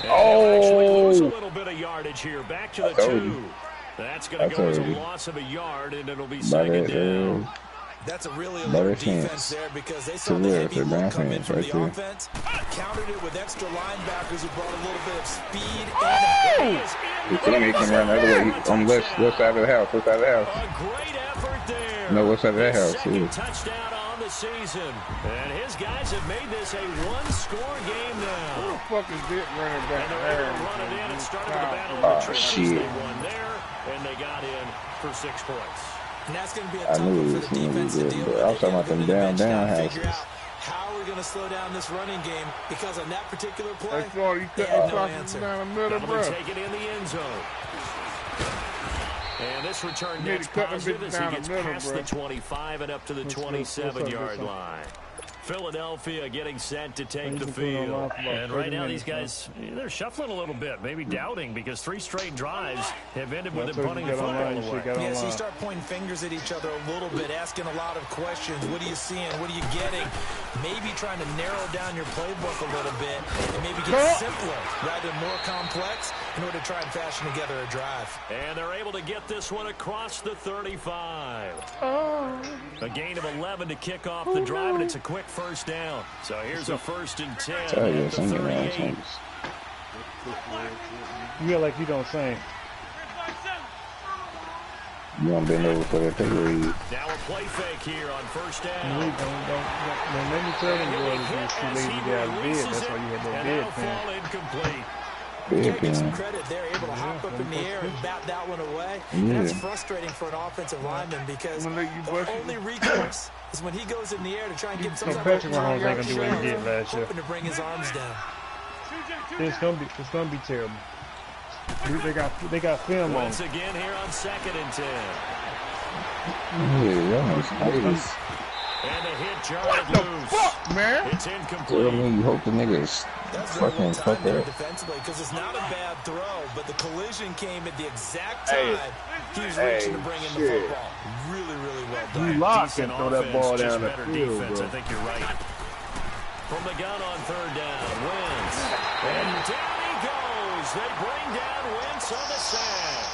And they'll actually lose a little bit of yardage here. Back to the 2. That's going to go as a loss of a yard, and it'll be second down. That's a really alert defense there, because they saw the heavy look come in from the offense, countered it with extra linebackers who brought a little bit of speed. He can run the other way. On the left side of the house. Left side of the house. A great effort there. No, west side of that house. Second touchdown on the season. And his guys have made this a 1-score game now. Who the fuck is this running back? And they're able to run it in and started with the battle of the trenches. They won there, and they got in for 6 points. And that's going to be a tough one for the defense to deal with. I was talking about them down figure out how we're going to slow down this running game, because on that particular play, they had no answer. Down the middle, bro. Take it in the end zone. And this return next positive as he gets past the 25 and up to the 27-yard line. Philadelphia getting set to take the field. And right now these guys, they're shuffling a little bit, maybe doubting, because 3 straight drives have ended with them punting the football away. Yeah, so you start pointing fingers at each other a little bit, asking a lot of questions. What are you seeing? What are you getting? Maybe trying to narrow down your playbook a little bit and maybe get simpler rather than more complex in order to try and fashion together a drive. And they're able to get this one across the 35. A gain of 11 to kick off the drive, and it's a quick first down. So here's a 1st and 10 at the 38. You feel like you don't sing. You want to bend over for that take read. Now a play fake here on 1st down. Don't let me tell them boys it's too late to get out of bed. That's why you had that bed fall incomplete. You gotta give some credit. They're able to hop up in the air and bat that one away. And that's frustrating for an offensive lineman, because the only recourse is when he goes in the air to try and get some type of hoping to bring his arms down. It's gonna be terrible. They got film on. Once again here on 2nd and 10. And a hit jarred loose. Fuck, man. It's incomplete. Well, I mean, you hope the niggas fucking fuck that. Defensively, because it's not a bad throw, but the collision came at the exact time he was reaching to bring in the football. Really, really well done. You lock and throw that ball down the field, bro. I think you're right. From the gun on 3rd down, Wentz. And down he goes. They bring down Wentz on the sack.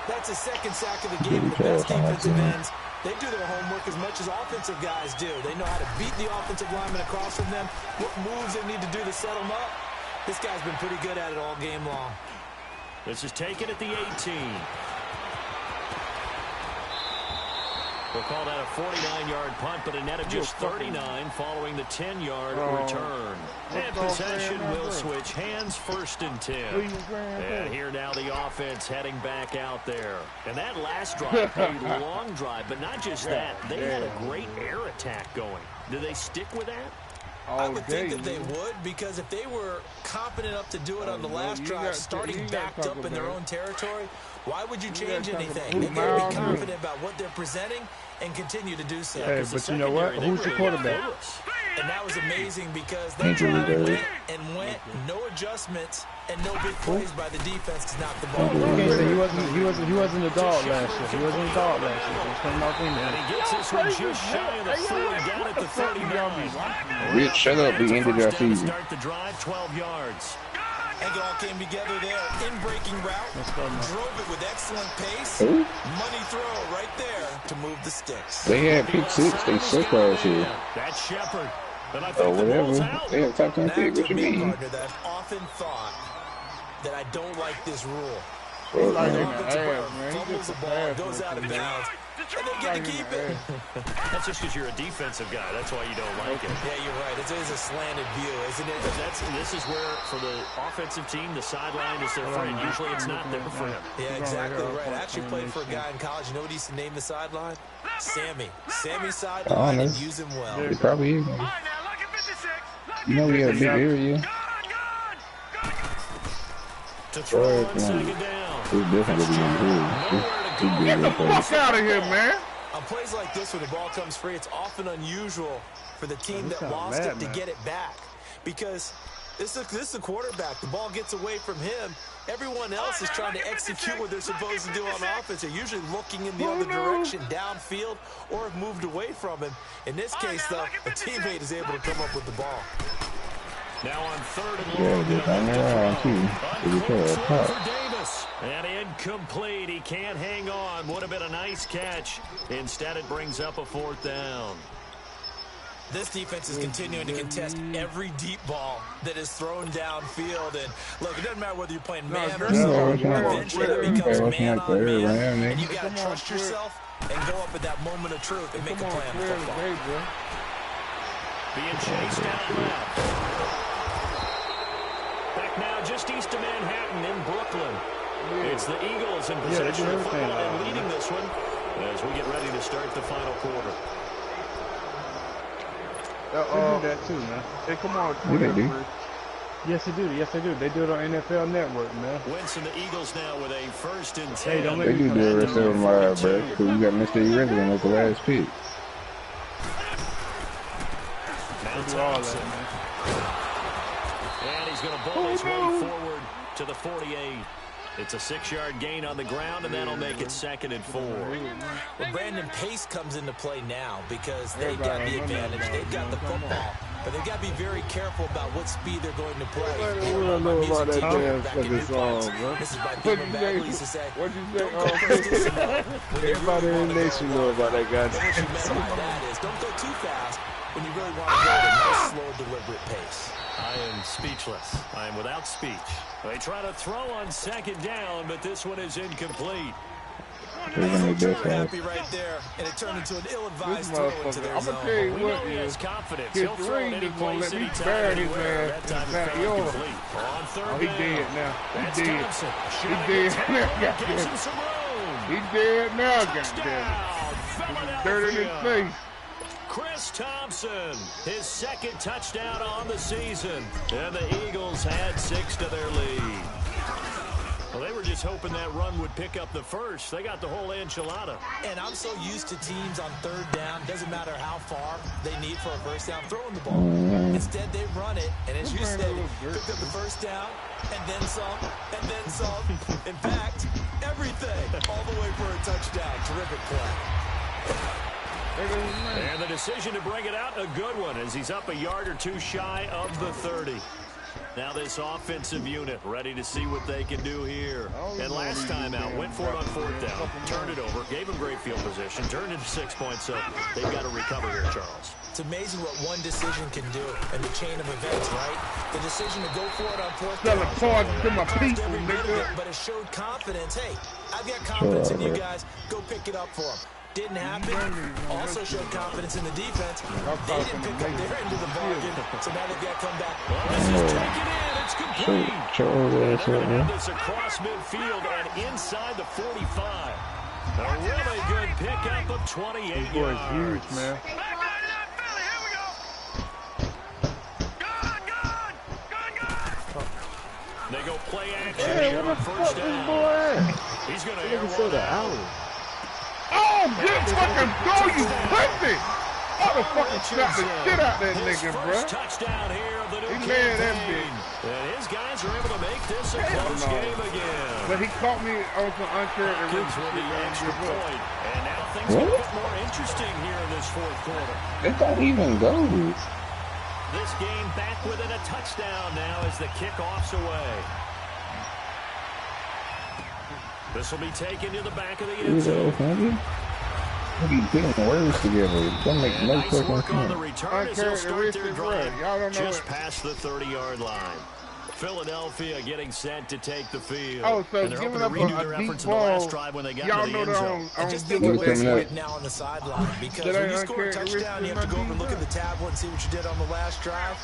That's the 2nd sack of the game. The best defensive ends, they do their homework as much as offensive guys do. They know how to beat the offensive lineman across from them, what moves they need to do to set them up. This guy's been pretty good at it all game long. This is taken at the 18. We'll call that a 49-yard punt, but a net of just 39 following the 10-yard return. And possession will switch hands, 1st and 10. And here now the offense heading back out there. And that last drive, a long drive, but not just that. They had a great air attack going. Do they stick with that? I would think that they would, because if they were confident enough to do it on the last drive, starting backed up in their own territory, why would you change anything? They got to be confident about what they're presenting and continue to do so. Hey, but you know what? Who's your quarterback? And that was amazing because they went, no adjustments and no big plays by the defense to knock the ball. He wasn't a dog last year. He wasn't a dog last year. He was coming off in there. And he gets this one just shy of the 40, down at the 39. Rich, shut up. We ended our season. Start the drive, 12 yards. And it all came together there. In breaking route, drove it with excellent pace. Money throw right there to move the sticks. They had pick 6. They suck last year. That's Shepard. Whatever. They have top 10 pick. What you mean? Partner, that I've often thought that I don't like this rule. Fumbles the ball, goes out of bounds, and they get to keep it. That's just because you're a defensive guy. That's why you don't like it. Yeah, you're right. It is a slanted view, isn't it? This is where, for the offensive team, the sideline is their friend. Usually it's not there for him. Yeah, exactly right. I actually played for a guy in college. You know what he used to name the sideline? Sammy. Sammy sideline, and use him well. It probably is. You know we have a big area. To throw on 2nd down. It's definitely Get the fuck out of here, man. On plays like this where the ball comes free, it's often unusual for the team that lost it to get it back. Because this is the quarterback. The ball gets away from him. Everyone else is trying to execute what they're supposed to do on offense. They're usually looking in the other direction, downfield, or have moved away from him. In this case, though, a teammate is able to come up with the ball. Now on 3rd and long. For Davis. And incomplete. He can't hang on. Would have been a nice catch. Instead, it brings up a 4th down. This defense is continuing to contest every deep ball that is thrown downfield. And look, it doesn't matter whether you're playing man or zone. Eventually, it becomes man on man. And you got to trust yourself and go up at that moment of truth and make a play on the football. Being chased out left. Back now just east of Manhattan in Brooklyn. It's the Eagles in possession of football and leading this one as we get ready to start the final quarter. They do that too, man. Hey, come on. Yeah, they do. Yes, they do. Yes, they do. They do it on NFL Network, man. Wentz and the Eagles now with a 1st and 10. Hey, don't They do the rest of them live, bro. Because you got Mr. Irrelevant at the last pick. Now Thompson. And he's going to bowl his way forward to the 48. It's a 6-yard gain on the ground, and that'll make it 2nd and 4. Well, Brandon, pace comes into play now because they've got the advantage. They've got the football, but they've got to be very careful about what speed they're going to play. We don't know about that damn fucking song, bro. This is by Beamer Bagley used to say, what'd you say? Everybody in the nation know about that guy. What you meant by that is don't go too fast when you really want to go at a nice, slow, deliberate pace. I am speechless. I am without speech. They try to throw on 2nd down, but this one is incomplete. Happy right there, and it turned into an ill-advised throw into their zone. I'm gonna tell you what, he has confidence. his He'll throw it any place, let me anytime, bury his anywhere. ass That time in it fell incomplete. Oh, On 3rd he down. dead now. That's He dead. Thompson. He dead now. Gives him some room. He dead now, Touchdown, goddamn. Dirt in his face. Chris Thompson, his 2nd touchdown on the season. And the Eagles had 6 to their lead. Well, they were just hoping that run would pick up the first. They got the whole enchilada. And I'm so used to teams on 3rd down, doesn't matter how far they need for a 1st down, throwing the ball. Instead, they run it, and as you said, picked up the 1st down, and then some, and then some. In fact, everything, all the way for a touchdown. Terrific play. And the decision to bring it out, a good one, as he's up a yard or 2 shy of the 30. Now this offensive unit ready to see what they can do here. And last time out, went for it on 4th down, turned it over, gave them great field position, turned into 6 points, so they've got to recover here, Charles. It's amazing what one decision can do in the chain of events, right? The decision to go for it on 4th down. To my people, but it showed confidence. Hey, I've got confidence in you guys. Go pick it up for them. didn't happen. Also showed confidence in the defense. They didn't pick up their end of the bargain, so now they've got to come back. Well, this is taken in. It's complete. They're going to have this across midfield and inside the 45. A really good pickup of 28 yards. This boy's huge, man. They go play action Hey, here where on the fuck first this down. boy at? He's going to Look air at one the out. alley. Oh, good fucking throw, you pussy! Motherfucker slapped the shit out that nigga, bro. First touchdown here of the new He landed that campaign. bitch. And his guys are able to make this a close game again. But he caught me on some Hopkins with the extra point. And now things get a bit more interesting here in this fourth quarter. It don't even go. This game back within a touchdown now as the kickoff's away. This will be taken to the back of the end zone. What are you putting words together? It don't make no Nice work fucking on the sense. return as they'll start their drive just past the 30-yard line. Philadelphia getting set to take the field. Oh, so and they're hoping giving to up redo their a deep efforts in the last ball, drive when they got y'all to the know end zone. that I just on think it was Coming up. right now on the sideline because when you score a touchdown, you have to go over and look at the tablet and see what you did on the last drive.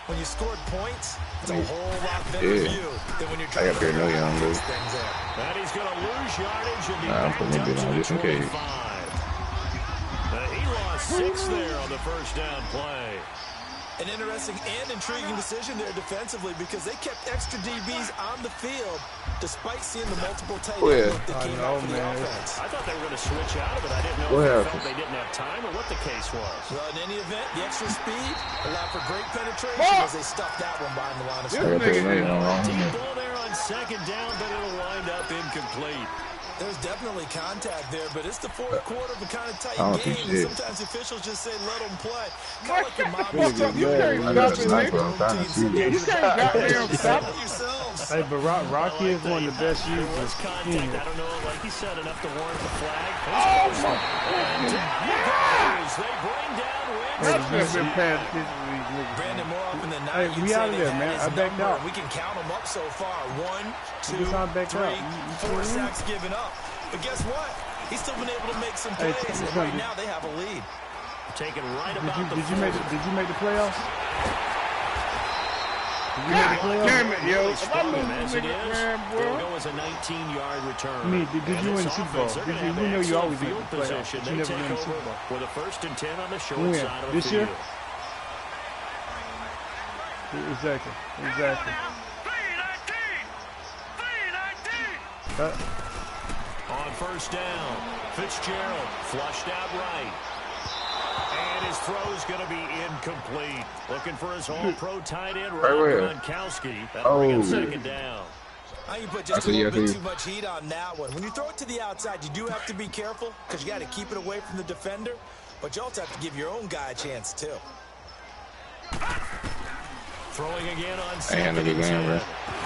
When you scored points, it's a whole lot better view than when you're trying to figure out these things there. And he's going to lose yardage and be I'm backed putting up it to on the just in case. 25. He lost 6 there on the first down play. An interesting and intriguing decision there defensively because they kept extra DBs on the field despite seeing the multiple tight ends that came out for the offense. I thought they were going to switch out of it. I didn't know if they felt they didn't have time or what the case was. Well, in any event, the extra speed allowed for great penetration as they stuffed that one behind the line of scrimmage. Deep ball there on second down, but it'll wind up incomplete. There's definitely contact there, but it's the fourth quarter of a kind of tight game. And sometimes officials just say, let them play. Kind of like your mom used to You can't goddamn stop it. Hey, but Rocky is one of the best users. Contact. I don't know, like he said, enough to warrant the flag. Oh, my goes. They bring down Wentz. That's just been past history. Brandon, more often than not, Hey, we out of there, man. I backed out. We can count them up so far. 1, 2, Just not backed 3, out. 4 sacks given up. But guess what? He's still been able to make some plays, and right now they have a lead. Taken right about Did you make the playoffs? Did you make the playoffs? Damn it, yo. Really If I strong lose as this it nigga, is, man, it'll bro. go as a 19-yard return. I mean, did you win the Super Bowl? They're gonna have We know you excellent always make field the playoffs, position. but They you never take win the Super over Bowl. with a 1st and 10 on the short When? side of the This field. year? Exactly. On first down, Fitzgerald flushed out right. And his throw's going to be incomplete. Looking for his all-pro tight end, Rob Gronkowski. That'll bring him second down. You put just a little bit too much heat on that one. When you throw it to the outside, you do have to be careful because you got to keep it away from the defender, but you also have to give your own guy a chance too. Throwing again on second and 10.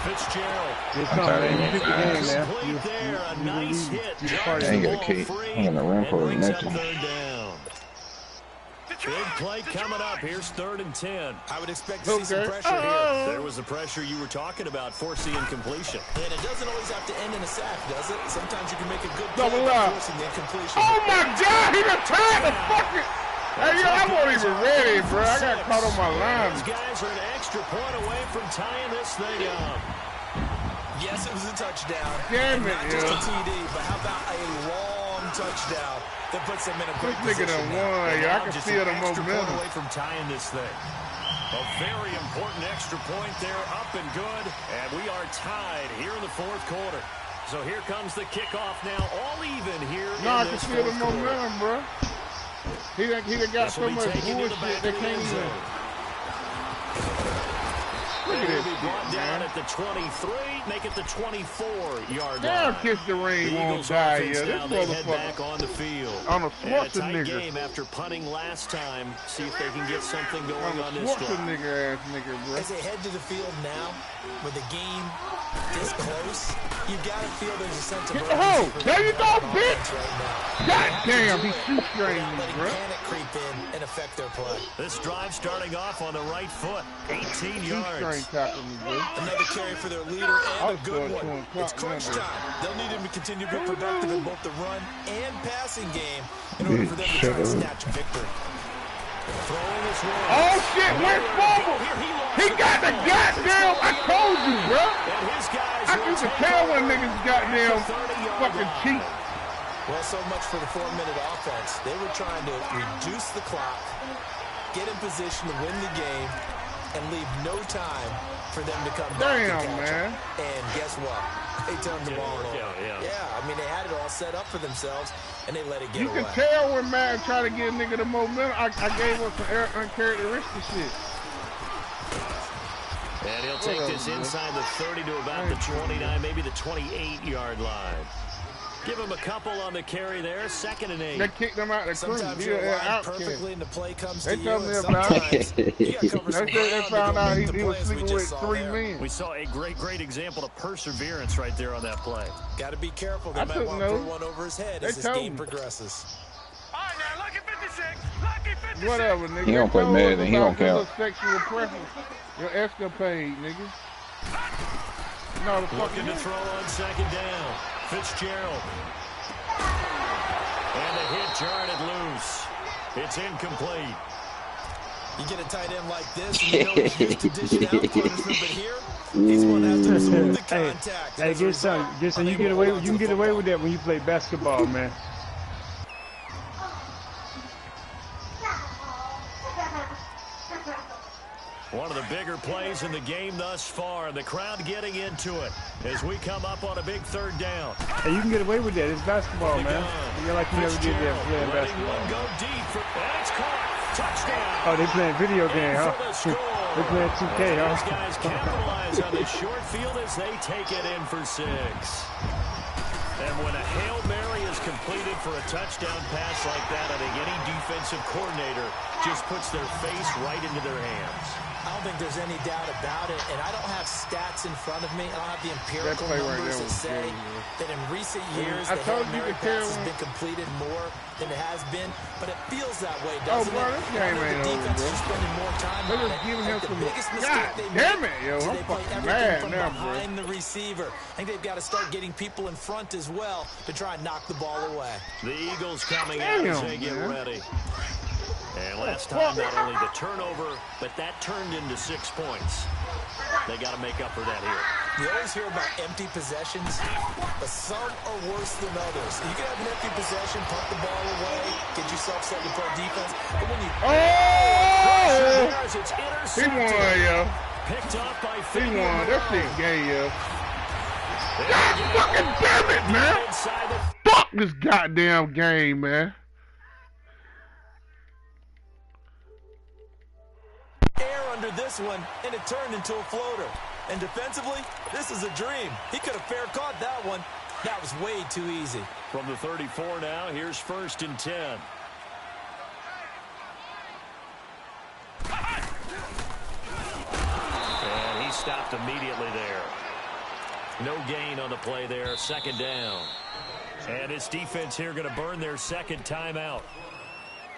Fitzgerald. It's coming, man. You pick the game, man. Complete there. A nice hit. I ain't got a cake. I'm gonna run for it next one. Third down. Big play coming up. Here's 3rd and 10. I would expect to see some pressure here. There was the pressure you were talking about, forcing incompletion. And it doesn't always have to end in a sack, does it? Sometimes you can make a good play Double by up. forcing the incompletion. Oh, my God. He done tried to fucking... Hey, yo, I wasn't even ready, bro. I got caught on my line. These guys are an extra point away from tying this thing up. Yes, it was a touchdown. Damn it, not just a TD, but how about a long touchdown that puts them in a great This nigga position done won. Yo, I can feel the Extra point momentum. away from tying this thing. A very important extra point there, up and good. And we are tied here in the fourth quarter. So here comes the kickoff now, all even here No, I in can this feel the fourth quarter. momentum, bro. He done got so much bullshit they can't even... Look at They'll this be brought shit, down man. at the 23, make it the 24-yard Damn, line. Kiss the Ring won't die, yeah. This Now they head back motherfucker on the field. on a And a tight Schwarzenegger. game after punting last time. See if they can get something going On on a this drive. Schwarzenegger ass nigga, bro. As they head to the field now, with the game this close, you got to feel there's a sense of Get the hole. There you go, bitch. right now. God damn, he shoestraining Without me, letting bro. panic creep in and affect their play. This drive starting off on the right foot. 18 yards. Shoestring tackling me, bro. Another carry for their leader and a good I'll one. start It's crunch doing time. They'll need him to continue to be productive in both the run and passing game in order for them to try and snatch victory. Oh shit, went forward. He got the goddamn, I told you, bro. I used to tell when niggas goddamn fucking cheat. Well, so much for the 4-minute offense. They were trying to reduce the clock, get in position to win the game, and leave no time for them to come back. Damn, man. And guess what? They turned the ball over. Yeah, I mean, they had it all set up for themselves, and they let it get away. You can tell when Madden try to get a nigga the momentum. I gave up some uncharacteristic shit. And he'll take this inside the 30 to about the 29, maybe the 28-yard line. Give him a couple on the carry there, 2nd and 8. They kicked him out of the crew. Sometimes you're out perfectly and the play comes to you. They told me about it. They found out he was sleeping with 3 men. We saw a great example of perseverance right there on that play. Got to be careful. They might want to put one over his head as this game progresses. All right, now, lucky 56. Lucky 56. Whatever, nigga. He don't play Madden. He don't count. Sexual preference. Your escapade, nigga. No, the looking to throw on 2nd down. Fitzgerald. And the hit jarred it loose. It's incomplete. You get a tight end like this, and you know he's used to dishing out punishment, but here, he's going to have to absorb the contact. Hey, get some. You get away. You can get away with that when you play basketball, man. One of the bigger plays in the game thus far. The crowd getting into it as we come up on a big 3rd down. Hey, you can get away with that. It's basketball, man. You're like you never did that playing basketball. Go deep for, and it's caught. Touchdown. Oh, they playing video game, huh? They playing 2K, huh? These guys capitalize on the short field as they take it in for 6. And when a Hail Mary is completed for a touchdown pass like that, I think any defensive coordinator just puts their face right into their hands. I don't think there's any doubt about it, and I don't have stats in front of me. I don't have the empirical numbers that say that in recent years the Hail Mary pass has been completed more than it has been, but it feels that way, doesn't it? This game ain't the over, defense bro. is spending more time on it. Giving him The some biggest mistake they damn make it, yo, is I'm they play fucking everything mad from now, bro. behind the receiver. I think they've got to start getting people in front as well to try and knock the ball away. The Eagles coming out as they get ready. And last time, not only the turnover, but that turned into 6 points. They got to make up for that here. You always hear about empty possessions, but some are worse than others. You can have an empty possession, pump the ball away, get yourself set to play defense, but when you... It's intercepted. He won, yo. Picked up by He won. That shit gay, yo. God fucking damn it, man. Fuck this goddamn game, man. Air under this one, and it turned into a floater. And defensively, this is a dream. He could have fair caught that one. That was way too easy. From the 34 now, here's 1st and 10. And he stopped immediately there. No gain on the play there, 2nd down. And his defense here going to burn their 2nd timeout.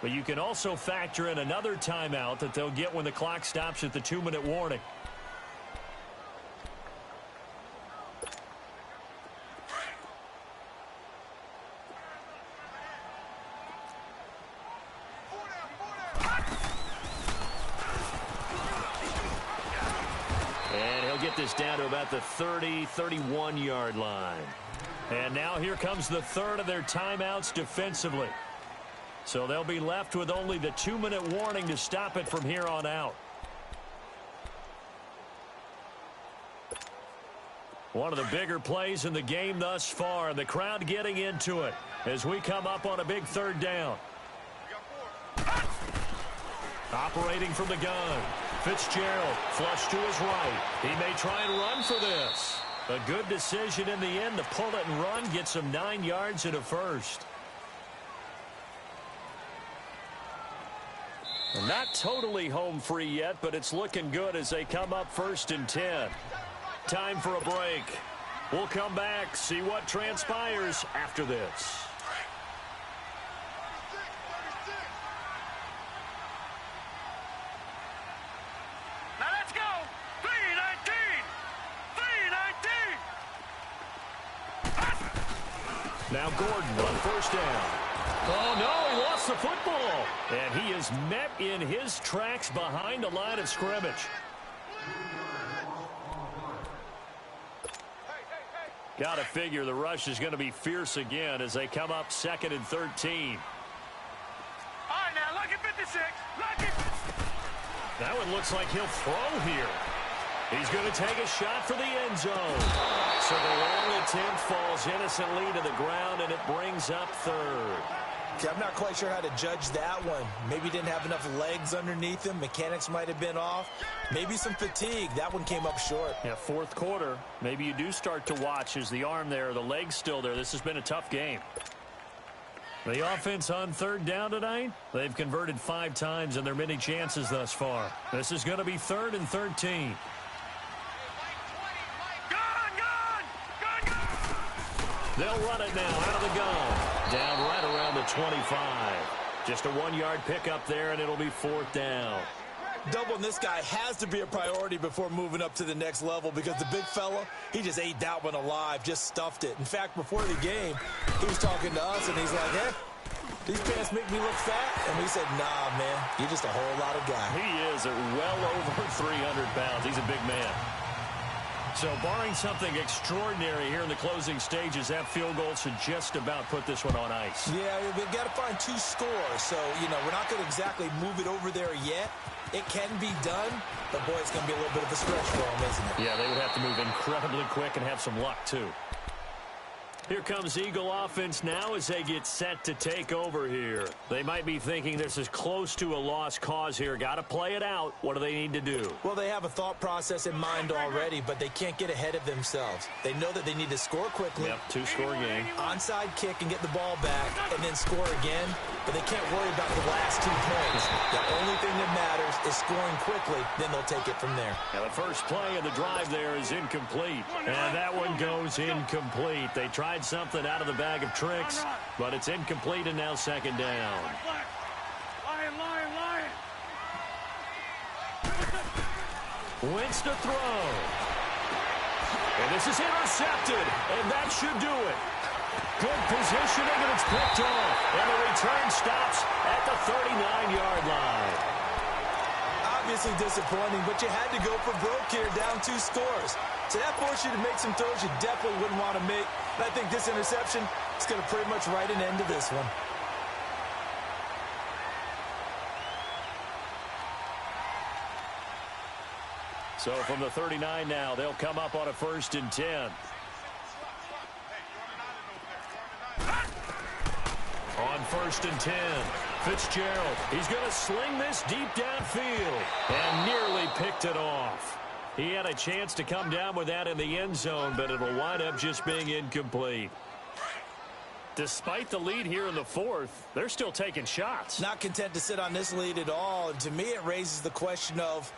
But you can also factor in another timeout that they'll get when the clock stops at the 2-minute warning. And he'll get this down to about the 30, 31-yard line. And now here comes the 3rd of their timeouts defensively. So they'll be left with only the 2-minute warning to stop it from here on out. One of the bigger plays in the game thus far. The crowd getting into it as we come up on a big 3rd down. Operating from the gun. Fitzgerald flush to his right. He may try and run for this. A good decision in the end to pull it and run. Get some 9 yards and a 1st. Not totally home free yet, but it's looking good as they come up 1st and 10. Time for a break. We'll come back, see what transpires after this. Now let's go. 319. 319. Now Gordon on 1st down. Oh, no, he lost the football. And he is met in his tracks behind the line of scrimmage. Got to figure the rush is going to be fierce again as they come up 2nd and 13. All right, now, lucky 56. Lucky. That one looks like he'll throw here. He's going to take a shot for the end zone. So the long attempt falls innocently to the ground, and it brings up 3rd. Okay, I'm not quite sure how to judge that one. Maybe didn't have enough legs underneath him. Mechanics might have been off. Maybe some fatigue. That one came up short. Yeah, 4th quarter. Maybe you do start to watch as the arm there, the leg's still there. This has been a tough game. The offense on 3rd down tonight, they've converted 5 times in their many chances thus far. This is going to be 3rd and 13. They'll run it now out of the gun. Down right around the 25. Just a 1-yard pickup there, and it'll be 4th down. Doubling this guy has to be a priority before moving up to the next level because the big fella, he just ate that one alive, just stuffed it. In fact, before the game, he was talking to us, and he's like, hey, these pants make me look fat? And we said, nah, man, you're just a whole lot of guy. He is well over 300 pounds. He's a big man. So barring something extraordinary here in the closing stages, that field goal should just about put this one on ice. Yeah, we've got to find 2 scores. So, we're not going to exactly move it over there yet. It can be done, but, boy, it's going to be a little bit of a stretch for them, isn't it? Yeah, they would have to move incredibly quick and have some luck, too. Here comes Eagle offense now as they get set to take over here. They might be thinking this is close to a lost cause here. Got to play it out. What do they need to do? Well, they have a thought process in mind already, but they can't get ahead of themselves. They know that they need to score quickly. Yep, 2-score game. Onside kick and get the ball back and then score again, but they can't worry about the last 2 points. The only thing that matters is scoring quickly, then they'll take it from there. Now the first play of the drive there is incomplete, and that one goes incomplete. They tried something out of the bag of tricks, but it's incomplete, and now 2nd down. Lion. Wentz to throw. And this is intercepted, and that should do it. Good positioning, and it's picked off. And the return stops at the 39-yard line. Obviously disappointing, but you had to go for broke here, down 2 scores. So that forced you to make some throws you definitely wouldn't want to make. And I think this interception is going to pretty much write an end to this one. So from the 39 now, they'll come up on a 1st and 10. On 1st and 10, Fitzgerald. He's going to sling this deep downfield and nearly picked it off. He had a chance to come down with that in the end zone, but it'll wind up just being incomplete. Despite the lead here in the 4th, they're still taking shots. Not content to sit on this lead at all. And to me, it raises the question of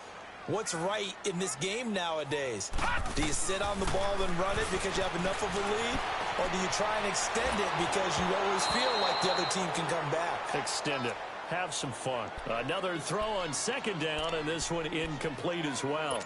what's right in this game nowadays. Do you sit on the ball and run it because you have enough of a lead? Or do you try and extend it because you always feel like the other team can come back? Extend it. Have some fun. Another throw on 2nd down, and this one incomplete as well.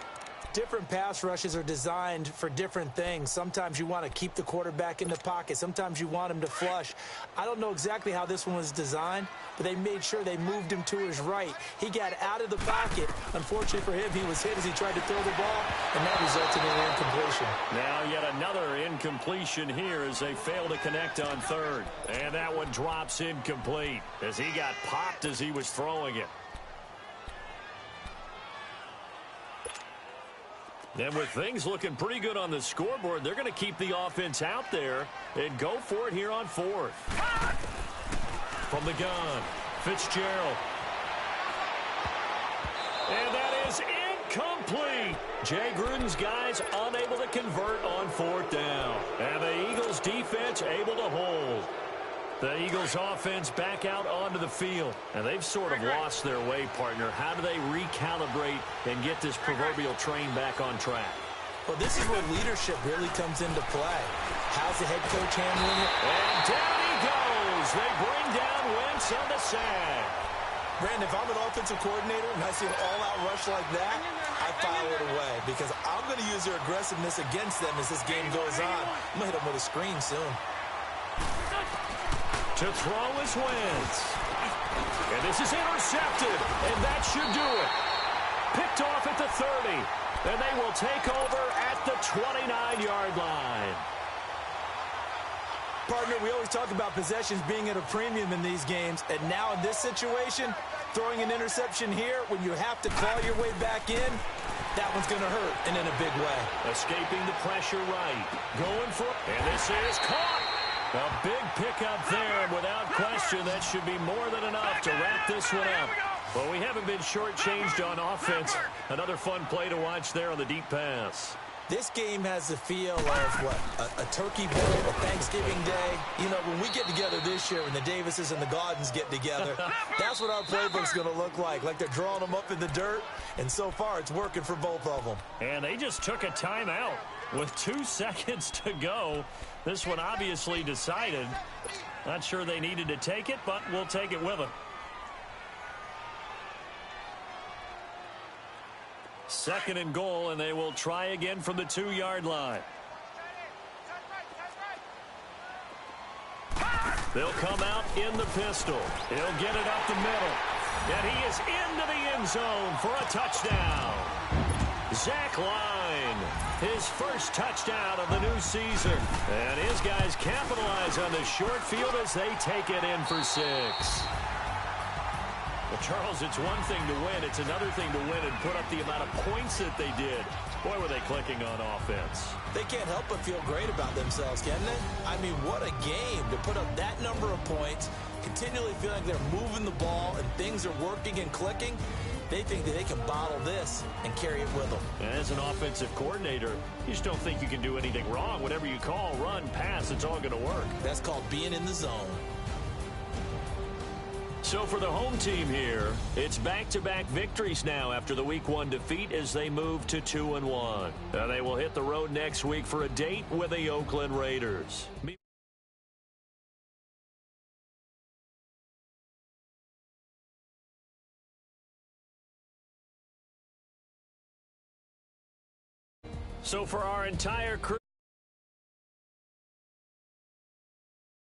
Different pass rushes are designed for different things. Sometimes you want to keep the quarterback in the pocket. Sometimes you want him to flush. I don't know exactly how this one was designed, but they made sure they moved him to his right. He got out of the pocket. Unfortunately for him, he was hit as he tried to throw the ball, and that resulted in an incompletion. Now yet another incompletion here as they fail to connect on 3rd. And that one drops incomplete as he got popped as he was throwing it. And with things looking pretty good on the scoreboard, they're going to keep the offense out there and go for it here on 4th. From the gun, Fitzgerald. And that is incomplete. Jay Gruden's guys unable to convert on 4th down. And the Eagles defense able to hold. The Eagles offense back out onto the field. And they've sort of lost their way, partner. How do they recalibrate and get this proverbial train back on track? Well, this is where leadership really comes into play. How's the head coach handling it? And down he goes. They bring down Wentz on the sack. Brandon, if I'm an offensive coordinator and I see an all-out rush like that, I file it away because I'm going to use their aggressiveness against them as this game goes on. I'm going to hit them with a screen soon. To throw is Wentz. And this is intercepted, and that should do it. Picked off at the 30, and they will take over at the 29-yard line. Partner, we always talk about possessions being at a premium in these games, and now in this situation, throwing an interception here when you have to claw your way back in, that one's going to hurt, and in a big way. Escaping the pressure right. Going for it, and this is caught. A big pickup there. Without question, that should be more than enough to wrap this one up. Well, we haven't been shortchanged on offense. Another fun play to watch there on the deep pass. This game has the feel of, what, a turkey bowl, a Thanksgiving day. You know, when we get together this year, when the Davises and the Gaudens get together, that's what our playbook's going to look like they're drawing them up in the dirt, and so far it's working for both of them. And they just took a timeout with 2 seconds to go. This one obviously decided. Not sure they needed to take it, but we'll take it with them. Second and goal, and they will try again from the 2-yard line. They'll come out in the pistol. He'll get it up the middle. And he is into the end zone for a touchdown. Zach Line, his first touchdown of the new season. And his guys capitalize on the short field as they take it in for 6. Well, Charles, it's one thing to win. It's another thing to win and put up the amount of points that they did. Boy, were they clicking on offense. They can't help but feel great about themselves, can they? I mean, what a game to put up that number of points, continually feeling like they're moving the ball and things are working and clicking. They think that they can bottle this and carry it with them. As an offensive coordinator, you just don't think you can do anything wrong. Whatever you call, run, pass, it's all going to work. That's called being in the zone. So for the home team here, it's back-to-back victories now after the Week 1 defeat as they move to 2-1. They will hit the road next week for a date with the Oakland Raiders. So for our entire crew,